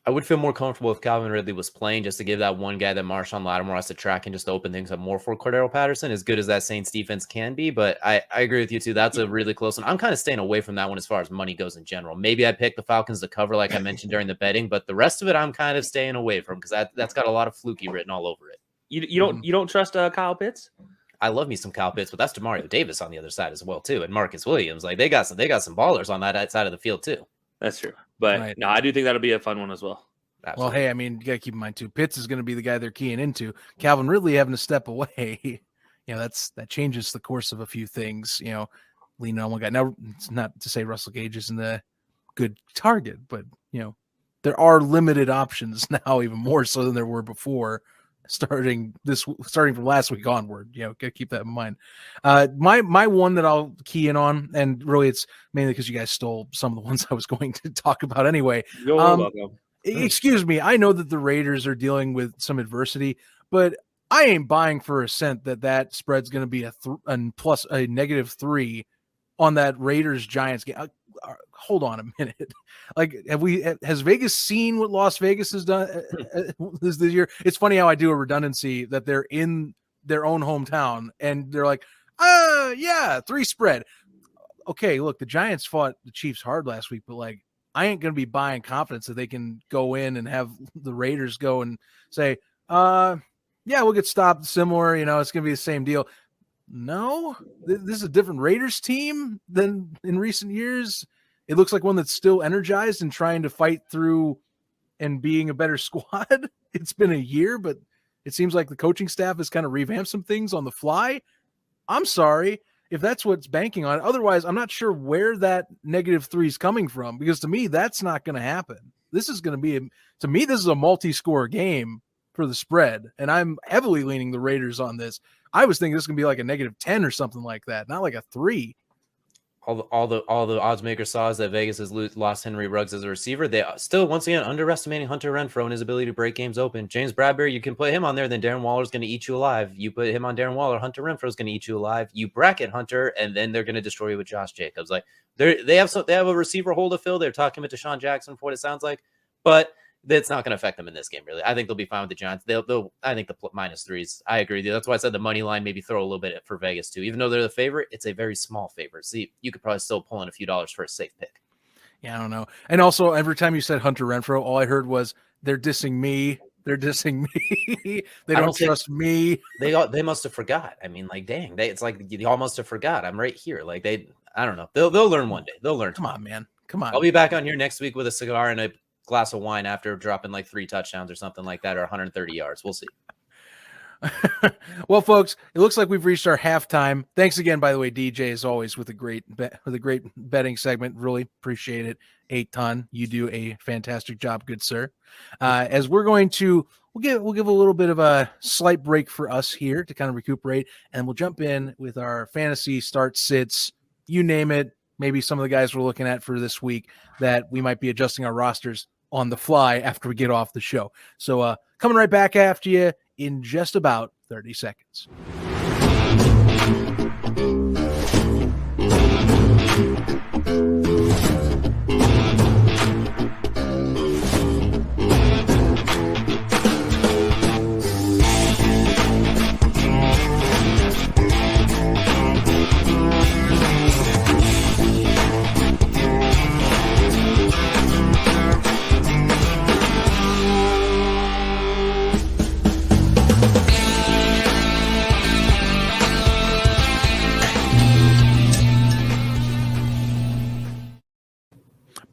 I would feel more comfortable if Calvin Ridley was playing just to give that one guy that Marshawn Lattimore has to track and just open things up more for Cordero Patterson, as good as that Saints defense can be. But I agree with you, too. That's a really close one. I'm kind of staying away from that one as far as money goes in general. Maybe I'd pick the Falcons to cover like I mentioned during the betting, but the rest of it I'm kind of staying away from because that's got a lot of fluky written all over it. You don't trust Kyle Pitts? I love me some Kyle Pitts, but that's DeMario Davis on the other side as well, too, and Marcus Williams. Like they got some ballers on that side of the field, too. That's true. But no, I do think that'll be a fun one as well. Absolutely. Well, hey, I mean, you got to keep in mind, too, Pitts is going to be the guy they're keying into. Calvin Ridley having to step away, that changes the course of a few things, leaning on one guy. Now, it's not to say Russell Gage isn't a good target, but, there are limited options now, even more so than there were before, starting from last week onward. Got to keep that in mind. My one that I'll key in on, and really it's mainly because you guys stole some of the ones I was going to talk about anyway. Excuse me. I know that the Raiders are dealing with some adversity, but I ain't buying for a cent that spread's going to be plus a -3 on that Raiders Giants game. Hold on a minute. Like, has Vegas seen what Las Vegas has done this year? It's funny how I do a redundancy that they're in their own hometown and they're like, Yeah, 3 spread. Okay, look, the Giants fought the Chiefs hard last week, but like, I ain't going to be buying confidence that they can go in and have the Raiders go and say, yeah, we'll get stopped similar. It's going to be the same deal. No, this is a different Raiders team than in recent years. It looks like one that's still energized and trying to fight through and being a better squad. It's been a year, but it seems like the coaching staff has kind of revamped some things on the fly. I'm sorry if that's what's banking on. Otherwise, I'm not sure where that -3 is coming from, because to me, that's not going to happen. This is going to be, to me, this is a multi-score game for the spread, and I'm heavily leaning the Raiders on this. I was thinking this is going to be like a -10 or something like that, not like a 3. All the odds makers saw is that Vegas has lost Henry Ruggs as a receiver. They still, once again, underestimating Hunter Renfrow and his ability to break games open. James Bradbury, you can put him on there, then Darren Waller's going to eat you alive. You put him on Darren Waller, Hunter Renfrow's going to eat you alive. You bracket Hunter, and then they're going to destroy you with Josh Jacobs. Like they have a receiver hole to fill. They're talking about Deshaun Jackson for what it sounds like, but that's not going to affect them in this game, really. I think they'll be fine with the Giants. I think the -3s. I agree with you. That's why I said the money line, maybe throw a little bit for Vegas too. Even though they're the favorite, it's a very small favorite. See, you could probably still pull in a few dollars for a safe pick. Yeah, I don't know. And also, every time you said Hunter Renfrow, all I heard was they're dissing me. They're dissing me. They don't trust me. They must have forgot. I mean, like, dang, it's like you all must have forgot. I'm right here. Like I don't know. They'll learn one day. They'll learn. Come on, man. Come on. I'll be back on here next week with a cigar and a glass of wine after dropping like 3 touchdowns or something like that, or 130 yards. We'll see. Well, folks, it looks like we've reached our halftime. Thanks again, by the way, DJ, as always, with a great betting segment. Really appreciate it. 8 ton. You do a fantastic job, good sir. As we're going to, we'll give a little bit of a slight break for us here to kind of recuperate, and we'll jump in with our fantasy start sits. You name it. Maybe some of the guys we're looking at for this week that we might be adjusting our rosters on the fly after we get off the show. So coming right back after you in just about 30 seconds.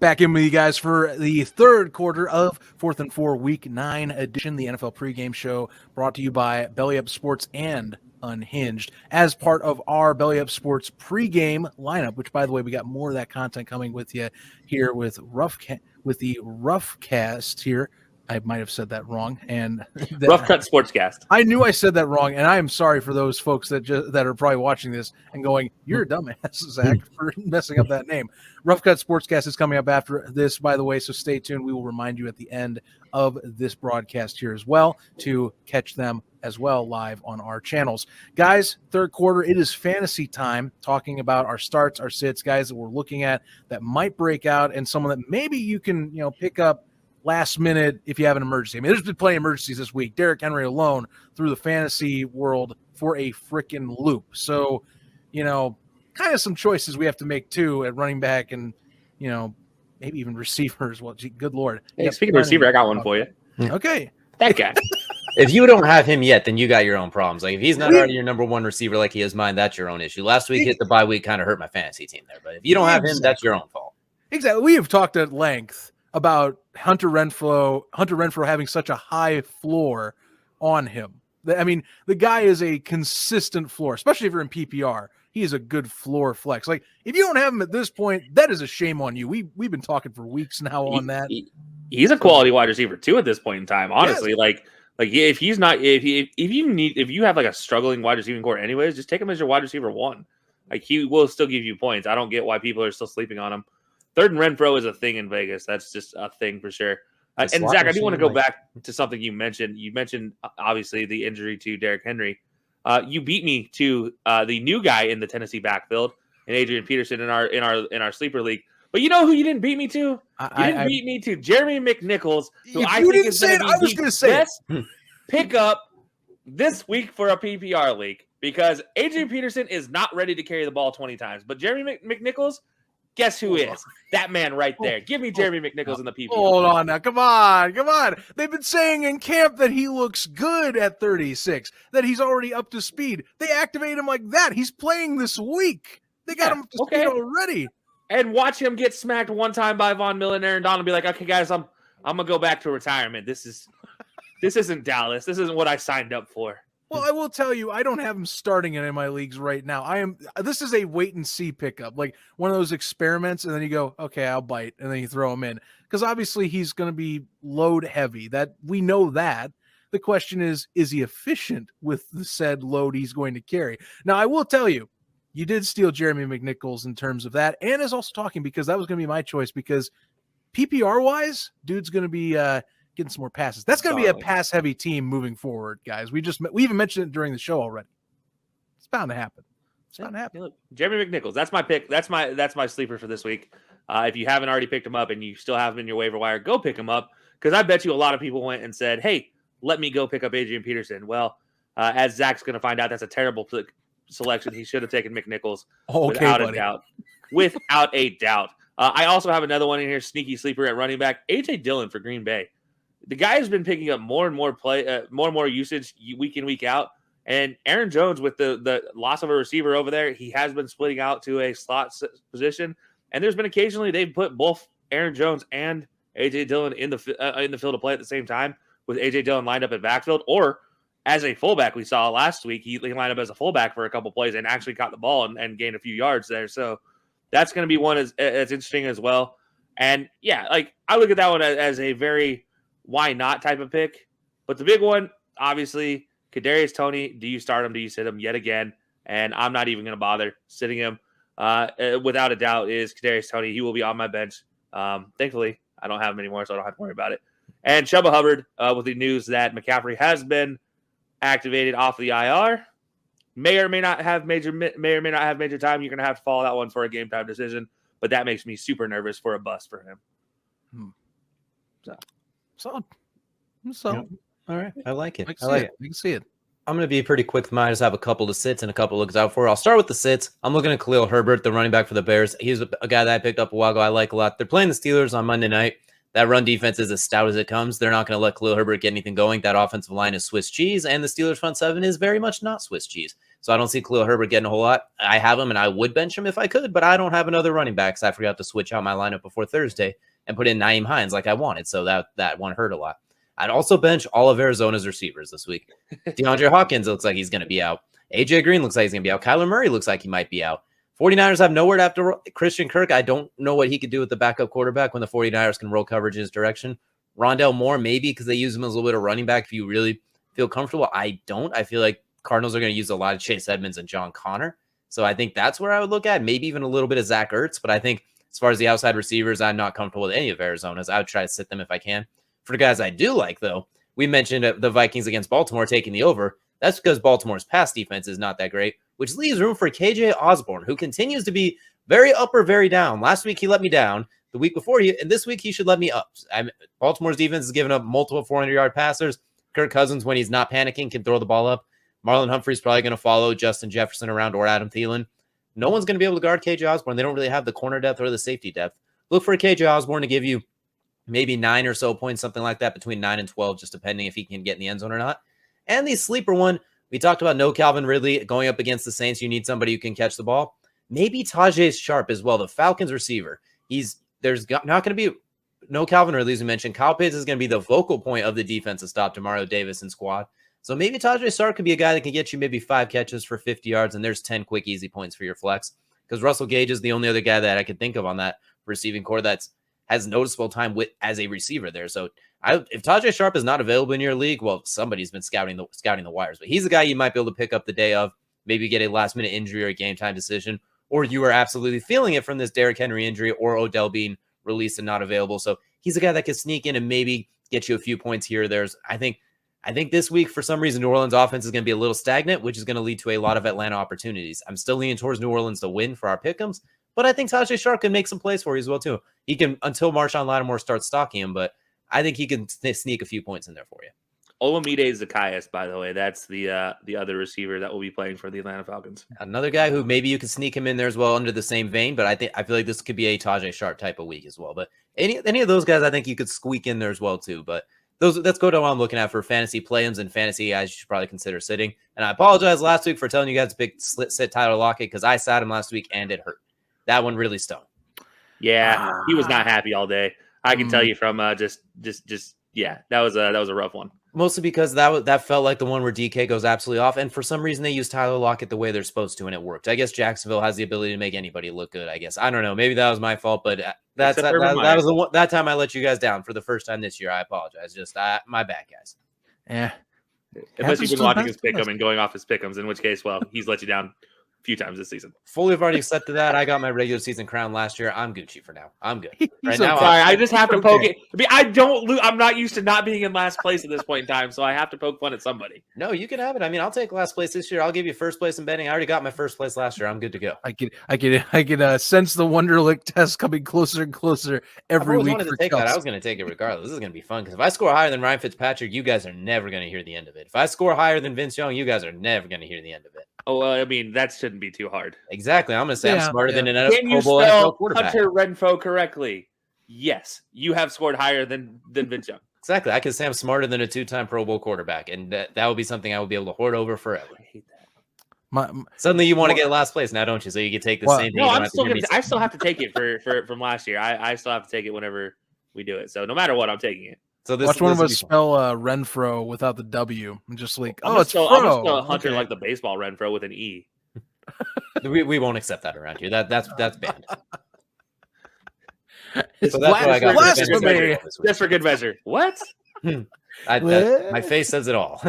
Back in with you guys for the third quarter of 4th and 4 Week 9 edition, the NFL pregame show, brought to you by Belly Up Sports and Unhinged, as part of our Belly Up Sports pregame lineup. Which, by the way, we got more of that content coming with you here with the Roughcast here. I might have said that wrong. And Rough Cut Sportscast. I knew I said that wrong, and I am sorry for those folks that are probably watching this and going, "You're a dumbass, Zach, for messing up that name." Rough Cut Sportscast is coming up after this, by the way, so stay tuned. We will remind you at the end of this broadcast here as well to catch them as well live on our channels. Guys, third quarter, it is fantasy time, talking about our starts, our sits, guys that we're looking at that might break out, and someone that maybe you can pick up last minute if you have an emergency. I mean, there's been plenty of emergencies this week. Derrick Henry alone through the fantasy world for a freaking loop. So, kind of some choices we have to make too at running back and, maybe even receivers. Well, good Lord. Hey, speaking of receiver, I got one for you. Okay. That guy. If you don't have him yet, then you got your own problems. Like if he's not already your number one receiver like he is mine, that's your own issue. Last week hit the bye week kind of hurt my fantasy team there. But if you don't have him, that's your own fault. Exactly. We have talked at length about Hunter Renfrow having such a high floor on him. I mean, the guy is a consistent floor, especially if you're in PPR. He is a good floor flex. Like if you don't have him at this point, that is a shame on you. We've been talking for weeks now on that. He's a quality wide receiver too at this point in time. Honestly, yes. Like if he's not, if you have like a struggling wide receiving core anyways, just take him as your wide receiver 1. Like he will still give you points. I don't get why people are still sleeping on him. Third and Renfrow is a thing in Vegas. That's just a thing for sure. And Zach, I do want to go back to something you mentioned. You mentioned obviously the injury to Derrick Henry. You beat me to the new guy in the Tennessee backfield and Adrian Peterson in our sleeper league. But you know who you didn't beat me to? You didn't beat me to Jeremy McNichols, who I think is going to be the best pickup this week for a PPR league because Adrian Peterson is not ready to carry the ball 20 times. But Jeremy McNichols, guess who is? That man right there. Give me Jeremy McNichols in the PPR. Hold on now. Come on. They've been saying in camp that he looks good at 36, that he's already up to speed. They activate him like that. He's playing this week. They got him up to speed already. And watch him get smacked one time by Von Miller and Aaron Donald and be like, okay, guys, I'm going to go back to retirement. This isn't Dallas. This isn't what I signed up for. Well, I will tell you, I don't have him starting in my leagues right now. This is a wait and see pickup, like one of those experiments, and then you go, okay, I'll bite, and then you throw him in. Because obviously he's going to be load heavy. That we know that. The question is he efficient with the said load he's going to carry? Now, I will tell you, you did steal Jeremy McNichols in terms of that, and is also talking because that was going to be my choice because PPR-wise, dude's going to be getting some more passes. That's going to be a pass-heavy team moving forward, guys. We even mentioned it during the show already. It's bound to happen. Look, Jeremy McNichols, that's my pick. That's my sleeper for this week. If you haven't already picked him up and you still have him in your waiver wire, go pick him up because I bet you a lot of people went and said, hey, let me go pick up Adrian Peterson. Well, as Zach's going to find out, that's a terrible selection. He should have taken McNichols without a doubt. Without a doubt. I also have another one in here, sneaky sleeper at running back, A.J. Dillon for Green Bay. The guy has been picking up more and more usage week in, week out. And Aaron Jones, with the loss of a receiver over there, he has been splitting out to a slot position. And there's been occasionally they've put both Aaron Jones and A.J. Dillon in the field to play at the same time, with A.J. Dillon lined up at backfield. Or as a fullback, we saw last week, he lined up as a fullback for a couple plays and actually caught the ball and gained a few yards there. So that's going to be one as interesting as well. And yeah, like I look at that one as a very why not type of pick. But the big one, obviously, Kadarius Toney, do you start him? Do you sit him yet again? And I'm not even going to bother sitting him. Without a doubt is Kadarius Toney. He will be on my bench. Thankfully, I don't have him anymore, so I don't have to worry about it. And Chuba Hubbard with the news that McCaffrey has been activated off the IR. May or may not have major time. You're going to have to follow that one for a game time decision. But that makes me super nervous for a bust for him. Solid. Yep. All right. I like it. I like it. You can see it. I'm going to be pretty quick with mine. I just have a couple of sits and a couple of looks out for. I'll start with the sits. I'm looking at Khalil Herbert, the running back for the Bears. He's a guy that I picked up a while ago. I like a lot. They're playing the Steelers on Monday night. That run defense is as stout as it comes. They're not going to let Khalil Herbert get anything going. That offensive line is Swiss cheese, and the Steelers front seven is very much not Swiss cheese. So I don't see Khalil Herbert getting a whole lot. I have him, and I would bench him if I could, but I don't have another running back, so I forgot to switch out my lineup before Thursday and put in Nyheim Hines like I wanted, so that one hurt a lot. I'd also bench all of Arizona's receivers this week. DeAndre Hopkins looks like he's going to be out. A.J. Green looks like he's going to be out. Kyler Murray looks like he might be out. 49ers have nowhere after Christian Kirk. I don't know what he could do with the backup quarterback when the 49ers can roll coverage in his direction. Rondell Moore, maybe because they use him as a little bit of running back if you really feel comfortable. I don't. I feel like Cardinals are going to use a lot of Chase Edmonds and John Connor. So I think that's where I would look at. Maybe even a little bit of Zach Ertz. But I think as far as the outside receivers, I'm not comfortable with any of Arizona's. I would try to sit them if I can. For the guys I do like, though, we mentioned the Vikings against Baltimore taking the over. That's because Baltimore's pass defense is not that great, which leaves room for KJ Osborne, who continues to be very up or very down. Last week, he let me down. The week before, and this week, he should let me up. Baltimore's defense has given up multiple 400-yard passers. Kirk Cousins, when he's not panicking, can throw the ball up. Marlon Humphrey's probably going to follow Justin Jefferson around or Adam Thielen. No one's going to be able to guard KJ Osborne. They don't really have the corner depth or the safety depth. Look for KJ Osborne to give you maybe 9 or so points, something like that, between 9 and 12, just depending if he can get in the end zone or not. And the sleeper one, we talked about no Calvin Ridley going up against the Saints. You need somebody who can catch the ball. Maybe Tajay Sharp as well, the Falcons receiver. There's not going to be no Calvin Ridley, as we mentioned. Kyle Pitts is going to be the vocal point of the defense to stop Demario Davis and squad. So maybe Tajay Sharp could be a guy that can get you maybe 5 catches for 50 yards, and there's 10 quick, easy points for your flex. Because Russell Gage is the only other guy that I could think of on that receiving core that has noticeable time as a receiver there. So if Tajay Sharp is not available in your league, well, somebody's been scouting the wires. But he's a guy you might be able to pick up the day of, maybe get a last-minute injury or a game-time decision, or you are absolutely feeling it from this Derrick Henry injury or Odell being released and not available. So he's a guy that can sneak in and maybe get you a few points here or there. I think this week, for some reason, New Orleans offense is going to be a little stagnant, which is going to lead to a lot of Atlanta opportunities. I'm still leaning towards New Orleans to win for our pick'ems, but I think Tajay Sharp can make some plays for you as well, too. He can, until Marshawn Lattimore starts stalking him, but I think he can sneak a few points in there for you. Olamide Zacchaeus, by the way. That's the other receiver that will be playing for the Atlanta Falcons. Another guy who maybe you could sneak him in there as well under the same vein, but I feel like this could be a Tajay Sharp type of week as well. But any of those guys, I think you could squeak in there as well too. But let's go to what I'm looking at for fantasy play-ins and fantasy guys you should probably consider sitting. And I apologize last week for telling you guys to pick sit Tyler Lockett because I sat him last week and it hurt. That one really stung. Yeah, he was not happy all day. I can tell you from that was a rough one. Mostly because that felt like the one where DK goes absolutely off, and for some reason they used Tyler Lockett the way they're supposed to, and it worked. I guess Jacksonville has the ability to make anybody look good. I guess I don't know. Maybe that was my fault, but that was the one, that time I let you guys down for the first time this year. I apologize. Just my bad, guys. Yeah. Unless you've been watching his pick'em and going off his pick'ems, in which case, well, he's let you down few times this season. Fully have already accepted that. I got my regular season crown last year. I'm Gucci for now. I'm good. Right now, sorry, I just have to poke it. I mean, I don't lose. I'm not used to not being in last place at this point in time, so I have to poke fun at somebody. No, you can have it. I mean, I'll take last place this year. I'll give you first place in betting. I already got my first place last year. I'm good to go. I can sense the Wonderlic test coming closer and closer every week. I was going to take it regardless. This is going to be fun because if I score higher than Ryan Fitzpatrick, you guys are never going to hear the end of it. If I score higher than Vince Young, you guys are never going to hear the end of it. Oh, I mean, that shouldn't be too hard. Exactly. I'm going to say I'm smarter than an Can you spell Hunter Renfrow correctly? Yes. You have scored higher than Vince Young. Exactly. I can say I'm smarter than a 2-time Pro Bowl quarterback, and that would be something I would be able to hoard over forever. I hate that. Suddenly you want to get last place now, don't you? So you can take the same thing. No, I still have to take it from last year. I still have to take it whenever we do it. So no matter what, I'm taking it. So watch one of us spell Renfro without the W. I'm just like, it's Fro. I'm gonna spell Hunter like the baseball Renfro with an E. we won't accept that around here. That's banned. So that's what I got. Blasphemy. Just for good measure. What? My face says it all.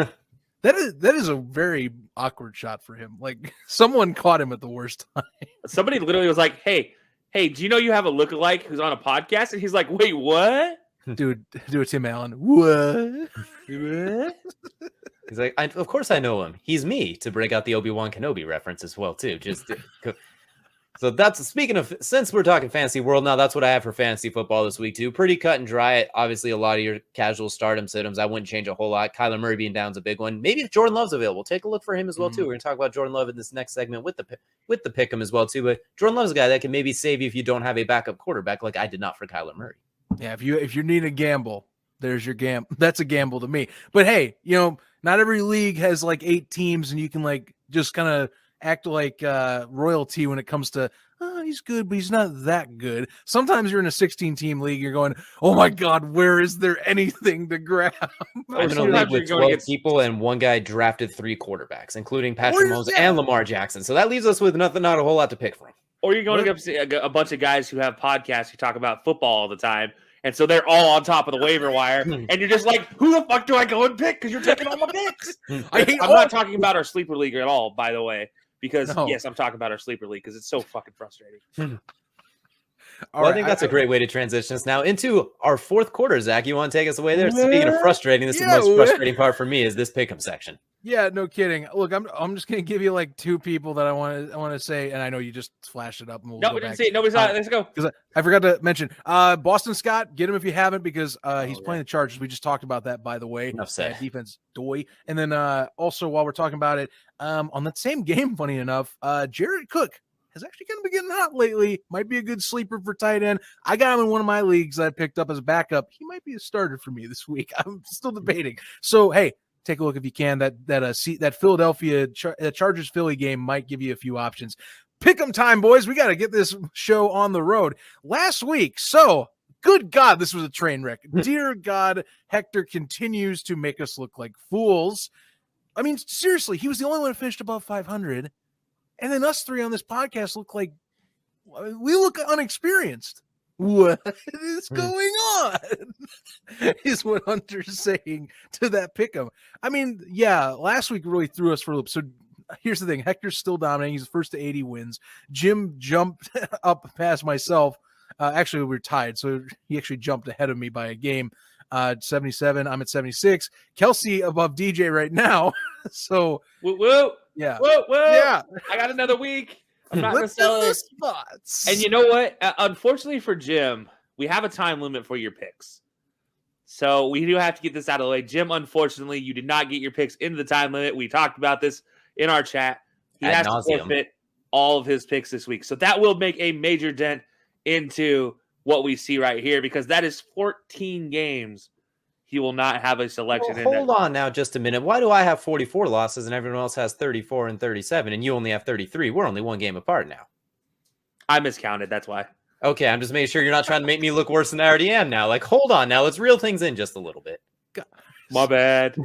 That is a very awkward shot for him. Like someone caught him at the worst time. Somebody literally was like, "Hey, do you know you have a lookalike who's on a podcast?" And he's like, "Wait, what?" Dude, do a Tim Allen. What? He's like, of course I know him. He's me, to break out the Obi-Wan Kenobi reference as well, too. So that's speaking of, since we're talking fantasy world now, that's what I have for fantasy football this week, too. Pretty cut and dry. Obviously, a lot of your casual stardom sit-ems. I wouldn't change a whole lot. Kyler Murray being down's a big one. Maybe if Jordan Love's available, take a look for him as well, too. We're going to talk about Jordan Love in this next segment with the pick'em as well, too. But Jordan Love's a guy that can maybe save you if you don't have a backup quarterback like I did not for Kyler Murray. Yeah, if you need a gamble, there's your gamble. That's a gamble to me. But hey, not every league has like 8 teams, and you can like just kind of act like royalty when it comes to he's good, but he's not that good. Sometimes you're in a 16-team league, you're going, oh my God, where is there anything to grab? I'm in a league with 12 people, and one guy drafted 3 quarterbacks, including Patrick Mahomes and Lamar Jackson. So that leaves us with not a whole lot to pick from. Or you're going to get a bunch of guys who have podcasts who talk about football all the time. And so they're all on top of the waiver wire. And you're just like, who the fuck do I go and pick? Because you're taking all my picks. I'm not talking about our sleeper league at all, by the way. Because, yes, I'm talking about our sleeper league because it's so fucking frustrating. I think that's a great way to transition us now into our fourth quarter. Zach, you want to take us away there? Speaking of frustrating, this is the most frustrating part for me is this pick'em section. Yeah, no kidding. Look, I'm just gonna give you like 2 people that I want to say, and I know you just flashed it up. And we didn't see it. Nobody's on it. Let's go. Because I forgot to mention Boston Scott. Get him if you haven't, because he's playing the Chargers. We just talked about that, by the way. Enough said. Defense doy. And then also while we're talking about it, on that same game, funny enough, Jared Cook has actually kind of been getting hot lately. Might be a good sleeper for tight end. I got him in one of my leagues that I picked up as a backup. He might be a starter for me this week. I'm still debating. So hey, take a look if you can. That Philadelphia Chargers Philly game might give you a few options. Pick 'em time, boys. We got to get this show on the road. Last week, so good God, this was a train wreck. Dear God, Hector continues to make us look like fools. I mean, seriously, he was the only one who finished above 500. And then us 3 on this podcast look like we look unexperienced. What is going on? Is what Hunter's saying to that pick'em. I mean, yeah, last week really threw us for a loop. So here's the thing. Hector's still dominating. He's first to 80 wins. Jim jumped up past myself. Actually, we were tied. So he actually jumped ahead of me by a game. 77. I'm at 76. Kelcey above DJ right now. So woo. Yeah. Whoa. Yeah. I got another week. I'm not going to sell it. And you know what? Unfortunately for Jim, we have a time limit for your picks. So we do have to get this out of the way. Jim, unfortunately, you did not get your picks into the time limit. We talked about this in our chat. He has to forfeit all of his picks this week. So that will make a major dent into what we see right here, because that is 14 games he will not have a selection in. Hold on now just a minute. Why do I have 44 losses and everyone else has 34 and 37 and you only have 33? We're only one game apart now. I miscounted. That's why. Okay, I'm just making sure you're not trying to make me look worse than I already am now. Like, hold on now. Let's reel things in just a little bit. God. My bad.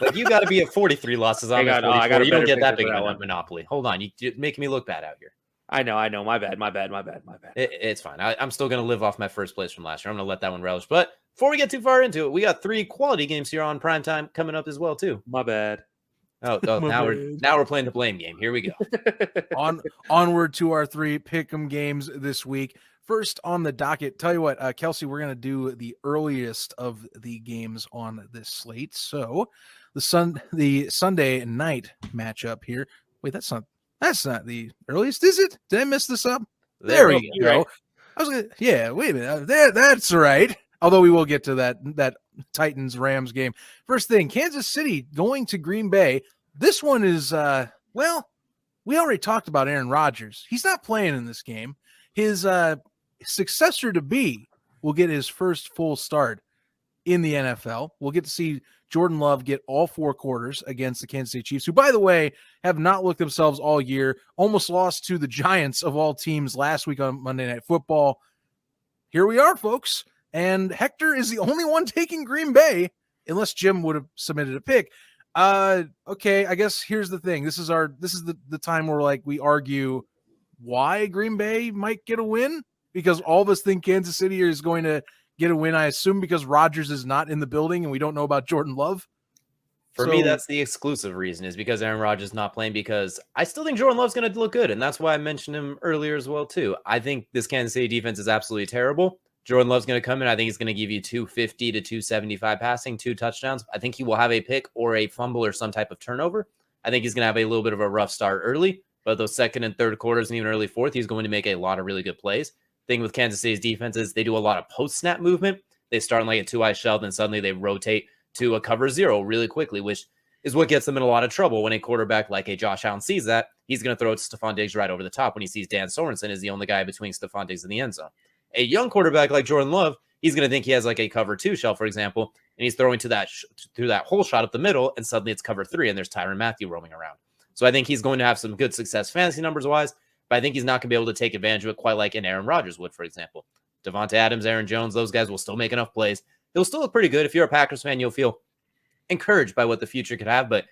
Like, you got to be at 43 losses on that 44. You don't get that big of a monopoly. Hold on. You're making me look bad out here. I know. My bad. It's fine. I'm still going to live off my first place from last year. I'm going to let that one relish. But before we get too far into it, we got 3 quality games here on primetime coming up as well, too. My bad. Oh, now we're playing the blame game. Here we go. Onward to our 3 pick'em games this week. First on the docket, tell you what, Kelcey, we're going to do the earliest of the games on this slate. So the Sunday night matchup here. Wait, that's not the earliest, is it? Did I mess this up? There we go. Right. Wait a minute. That's right. Although we will get to that Titans-Rams game. First thing, Kansas City going to Green Bay. This one is, we already talked about Aaron Rodgers. He's not playing in this game. His successor to be will get his first full start in the NFL. We'll get to see Jordan Love get all 4 quarters against the Kansas City Chiefs, who, by the way, have not looked themselves all year. Almost lost to the Giants of all teams last week on Monday Night Football. Here we are, folks. And Hector is the only one taking Green Bay, unless Jim would have submitted a pick. Okay, I guess here's the thing. This is the time where we argue why Green Bay might get a win, because all of us think Kansas City is going to get a win, I assume, because Rodgers is not in the building and we don't know about Jordan Love. For me, that's the exclusive reason, is because Aaron Rodgers is not playing, because I still think Jordan Love's going to look good, and that's why I mentioned him earlier as well, too. I think this Kansas City defense is absolutely terrible. Jordan Love's going to come in. I think he's going to give you 250 to 275 passing, 2 touchdowns. I think he will have a pick or a fumble or some type of turnover. I think he's going to have a little bit of a rough start early, but those second and third quarters and even early fourth, he's going to make a lot of really good plays. Thing with Kansas City's defense is they do a lot of post-snap movement. They start in like a 2-eye shell, then suddenly they rotate to a cover 0 really quickly, which is what gets them in a lot of trouble. When a quarterback like a Josh Allen sees that, he's going to throw it to Stephon Diggs right over the top when he sees Dan Sorensen is the only guy between Stephon Diggs and the end zone. A young quarterback like Jordan Love, he's going to think he has like a cover 2 shell, for example, and he's throwing to that through that whole shot up the middle, and suddenly it's cover 3, and there's Tyrann Mathieu roaming around. So I think he's going to have some good success fantasy numbers-wise, but I think he's not going to be able to take advantage of it quite like an Aaron Rodgers would, for example. Devontae Adams, Aaron Jones, those guys will still make enough plays. They'll still look pretty good. If you're a Packers fan, you'll feel encouraged by what the future could have, but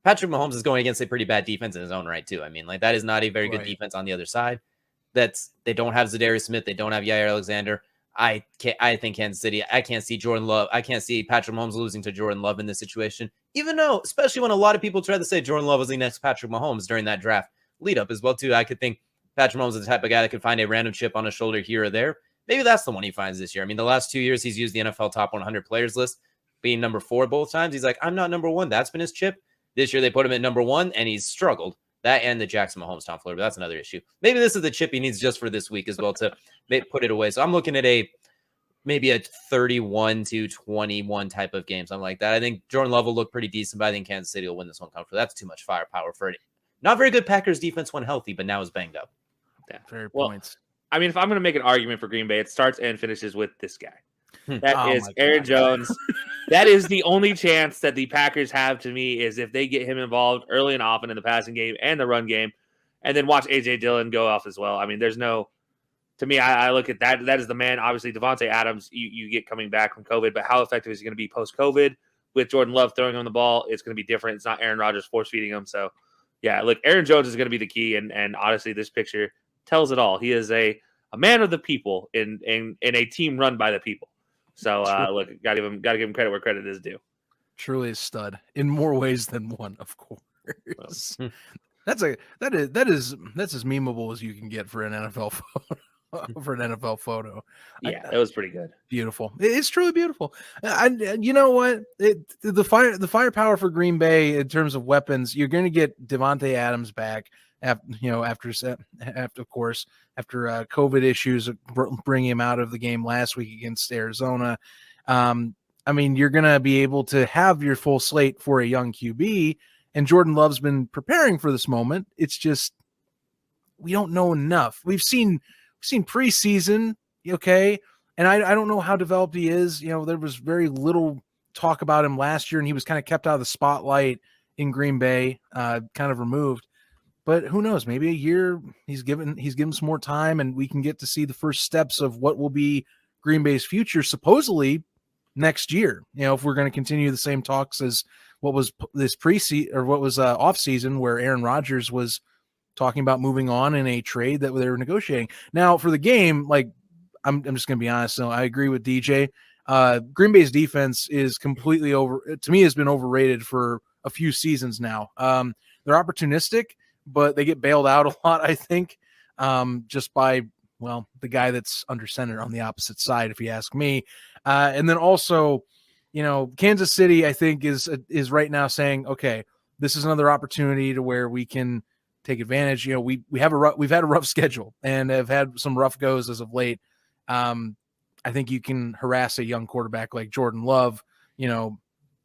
Patrick Mahomes is going against a pretty bad defense in his own right, too. I mean, that is not a very good defense on the other side. They don't have Zadarius Smith. They don't have Yair Alexander. I think Kansas City, I can't see Jordan Love. I can't see Patrick Mahomes losing to Jordan Love in this situation, even though, especially when a lot of people try to say Jordan Love was the next Patrick Mahomes during that draft lead up as well, too. I could think Patrick Mahomes is the type of guy that could find a random chip on his shoulder here or there. Maybe that's the one he finds this year. I mean, the last 2 years, he's used the NFL top 100 players list, being number 4 both times. He's like, I'm not number 1. That's been his chip. This year, they put him at number 1, and he's struggled. That and the Jackson Mahomes tomfoolery, but that's another issue. Maybe this is the chip he needs just for this week as well to put it away. So I'm looking at maybe a 31-21 type of game, something like that. I think Jordan Love will look pretty decent, but I think Kansas City will win this one comfortably. That's too much firepower for it. Not very good Packers defense when healthy, but now is banged up. Yeah, fair points. I mean, if I'm going to make an argument for Green Bay, it starts and finishes with this guy. That is Aaron Jones. That is the only chance that the Packers have to me, is if they get him involved early and often in the passing game and the run game, and then watch A.J. Dillon go off as well. I mean, there's no – to me, I look at that. That is the man. Obviously, Devontae Adams, you get coming back from COVID, but how effective is he going to be post-COVID? With Jordan Love throwing him the ball, it's going to be different. It's not Aaron Rodgers force-feeding him. So, yeah, look, Aaron Jones is going to be the key, and honestly, this picture tells it all. He is a man of the people in a team run by the people. So look, gotta give him credit where credit is due. Truly a stud in more ways than one, of course. That's as memeable as you can get for an NFL photo. Yeah, it was pretty good. Beautiful. It's truly beautiful. And you know what? The firepower for Green Bay in terms of weapons, you're going to get Devontae Adams back. After COVID issues bringing him out of the game last week against Arizona. I mean, you're going to be able to have your full slate for a young QB, and Jordan Love's been preparing for this moment. It's just we don't know enough. We've seen preseason, okay, and I don't know how developed he is. You know, there was very little talk about him last year, and he was kind of kept out of the spotlight in Green Bay, kind of removed. But who knows? Maybe a year he's given some more time, and we can get to see the first steps of what will be Green Bay's future, supposedly next year. You know, if we're going to continue the same talks as what was this preseason or what was off season, where Aaron Rodgers was talking about moving on in a trade that they were negotiating. Now for the game, like I'm just going to be honest. So I agree with DJ. Green Bay's defense is completely to me has been overrated for a few seasons now. They're opportunistic, but they get bailed out a lot, I think, just by, well, the guy that's under center on the opposite side, if you ask me. And then also, you know, Kansas City, I think, is right now saying, okay, this is another opportunity to where we can take advantage. You know, we've had a rough schedule and have had some rough goes as of late. I think you can harass a young quarterback like Jordan Love, you know,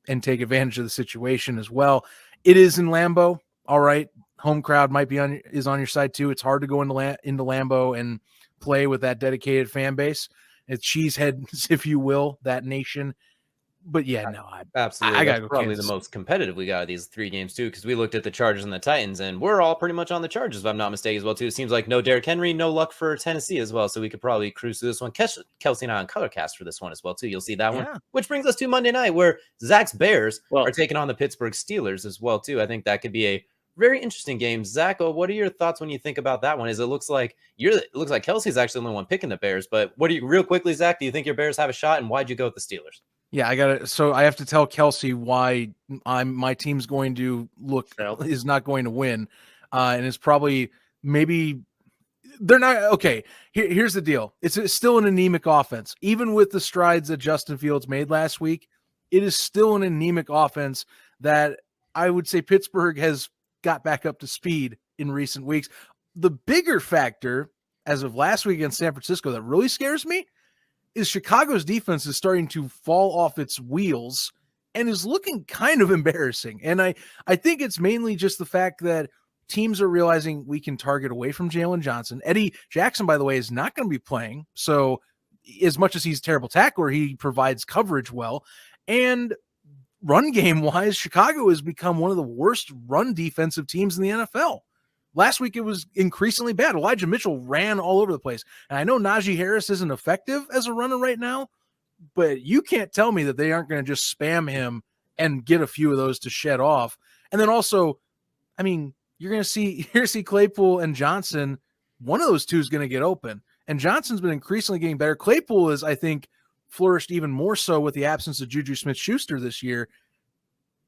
and take advantage of the situation as well. It is in Lambeau. All right. Home crowd might be on your side too. It's hard to go into Lambeau and play with that dedicated fan base. It's cheeseheads, if you will, that nation. But yeah, no, absolutely. I gotta That's go probably Kansas. the most competitive we got of these 3 games too, because we looked at the Chargers and the Titans, and we're all pretty much on the Chargers, if I'm not mistaken, as well too. It seems like no Derrick Henry, no luck for Tennessee as well, so we could probably cruise through this one. Kelcey and I on Colorcast for this one as well too. You'll see that one, which brings us to Monday night, where Zach's Bears are taking on the Pittsburgh Steelers as well too. I think that could be a very interesting game. Zach, what are your thoughts when you think about that one? It looks like Kelcey's actually the only one picking the Bears, but what do you, real quickly, Zach, do you think your Bears have a shot, and why'd you go with the Steelers? Yeah, I have to tell Kelcey why my team's going to is not going to win. And it's probably maybe they're not okay. Here's the deal. It's still an anemic offense. Even with the strides that Justin Fields made last week, it is still an anemic offense that I would say Pittsburgh has got back up to speed in recent weeks. The bigger factor as of last week against San Francisco that really scares me is Chicago's defense is starting to fall off its wheels and is looking kind of embarrassing. And I think it's mainly just the fact that teams are realizing we can target away from Jalen Johnson. Eddie Jackson, by the way, is not going to be playing. So as much as he's a terrible tackler, he provides coverage well. And run game wise, Chicago has become one of the worst run defensive teams in the NFL. Last week, it was increasingly bad. Elijah Mitchell ran all over the place. And I know Najee Harris isn't effective as a runner right now, but you can't tell me that they aren't going to just spam him and get a few of those to shed off. And then also, I mean, you're going to see Claypool and Johnson. One of those two is going to get open. And Johnson's been increasingly getting better. Claypool is, I think, flourished even more so with the absence of Juju Smith-Schuster this year.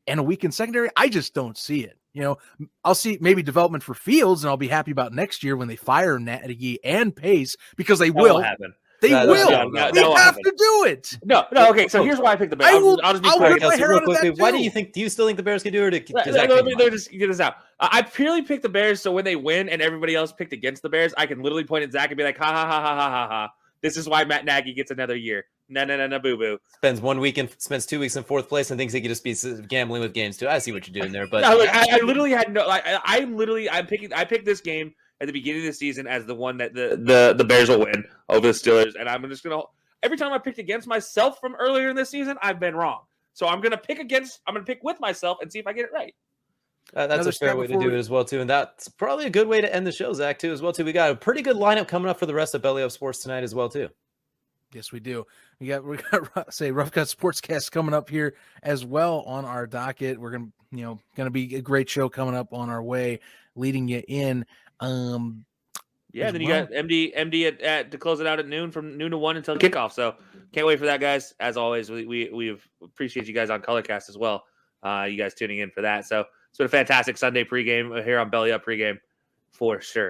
And a weakened secondary, I just don't see it. You know, I'll see maybe development for Fields, and I'll be happy about next year when they fire Nagy and Pace, because they will. Happen. They will. They have to do it. No. Okay. So here's why I picked the Bears. I'll just be quick. Real quickly, why do you still think the Bears can do it? Let me just get this out. I purely picked the Bears, so when they win and everybody else picked against the Bears, I can literally point at Zach and be like, ha ha ha ha ha ha ha. This is why Matt Nagy gets another year. No, boo boo. Spends 1 week and spends 2 weeks in 4th place and thinks he could just be gambling with games too. I see what you're doing there, but no, look, I literally had no. I picked this game at the beginning of the season as the one that the Bears will win over the Steelers, and I'm just gonna every time I picked against myself from earlier in this season, I've been wrong. So I'm gonna pick with myself and see if I get it right. That's a fair way to do it as well too, and that's probably a good way to end the show, Zach, too, as well too. We got a pretty good lineup coming up for the rest of Belly Up Sports tonight as well too. Yes, we do. We got Rough Cut Sportscast coming up here as well on our docket. We're gonna be a great show coming up on our way, leading you in. Then you got MD at to close it out at noon, from noon to 1 until kickoff. So can't wait for that, guys. As always, we appreciate you guys on Colorcast as well. You guys tuning in for that. So it's been a fantastic Sunday pregame here on Belly Up Pregame for sure.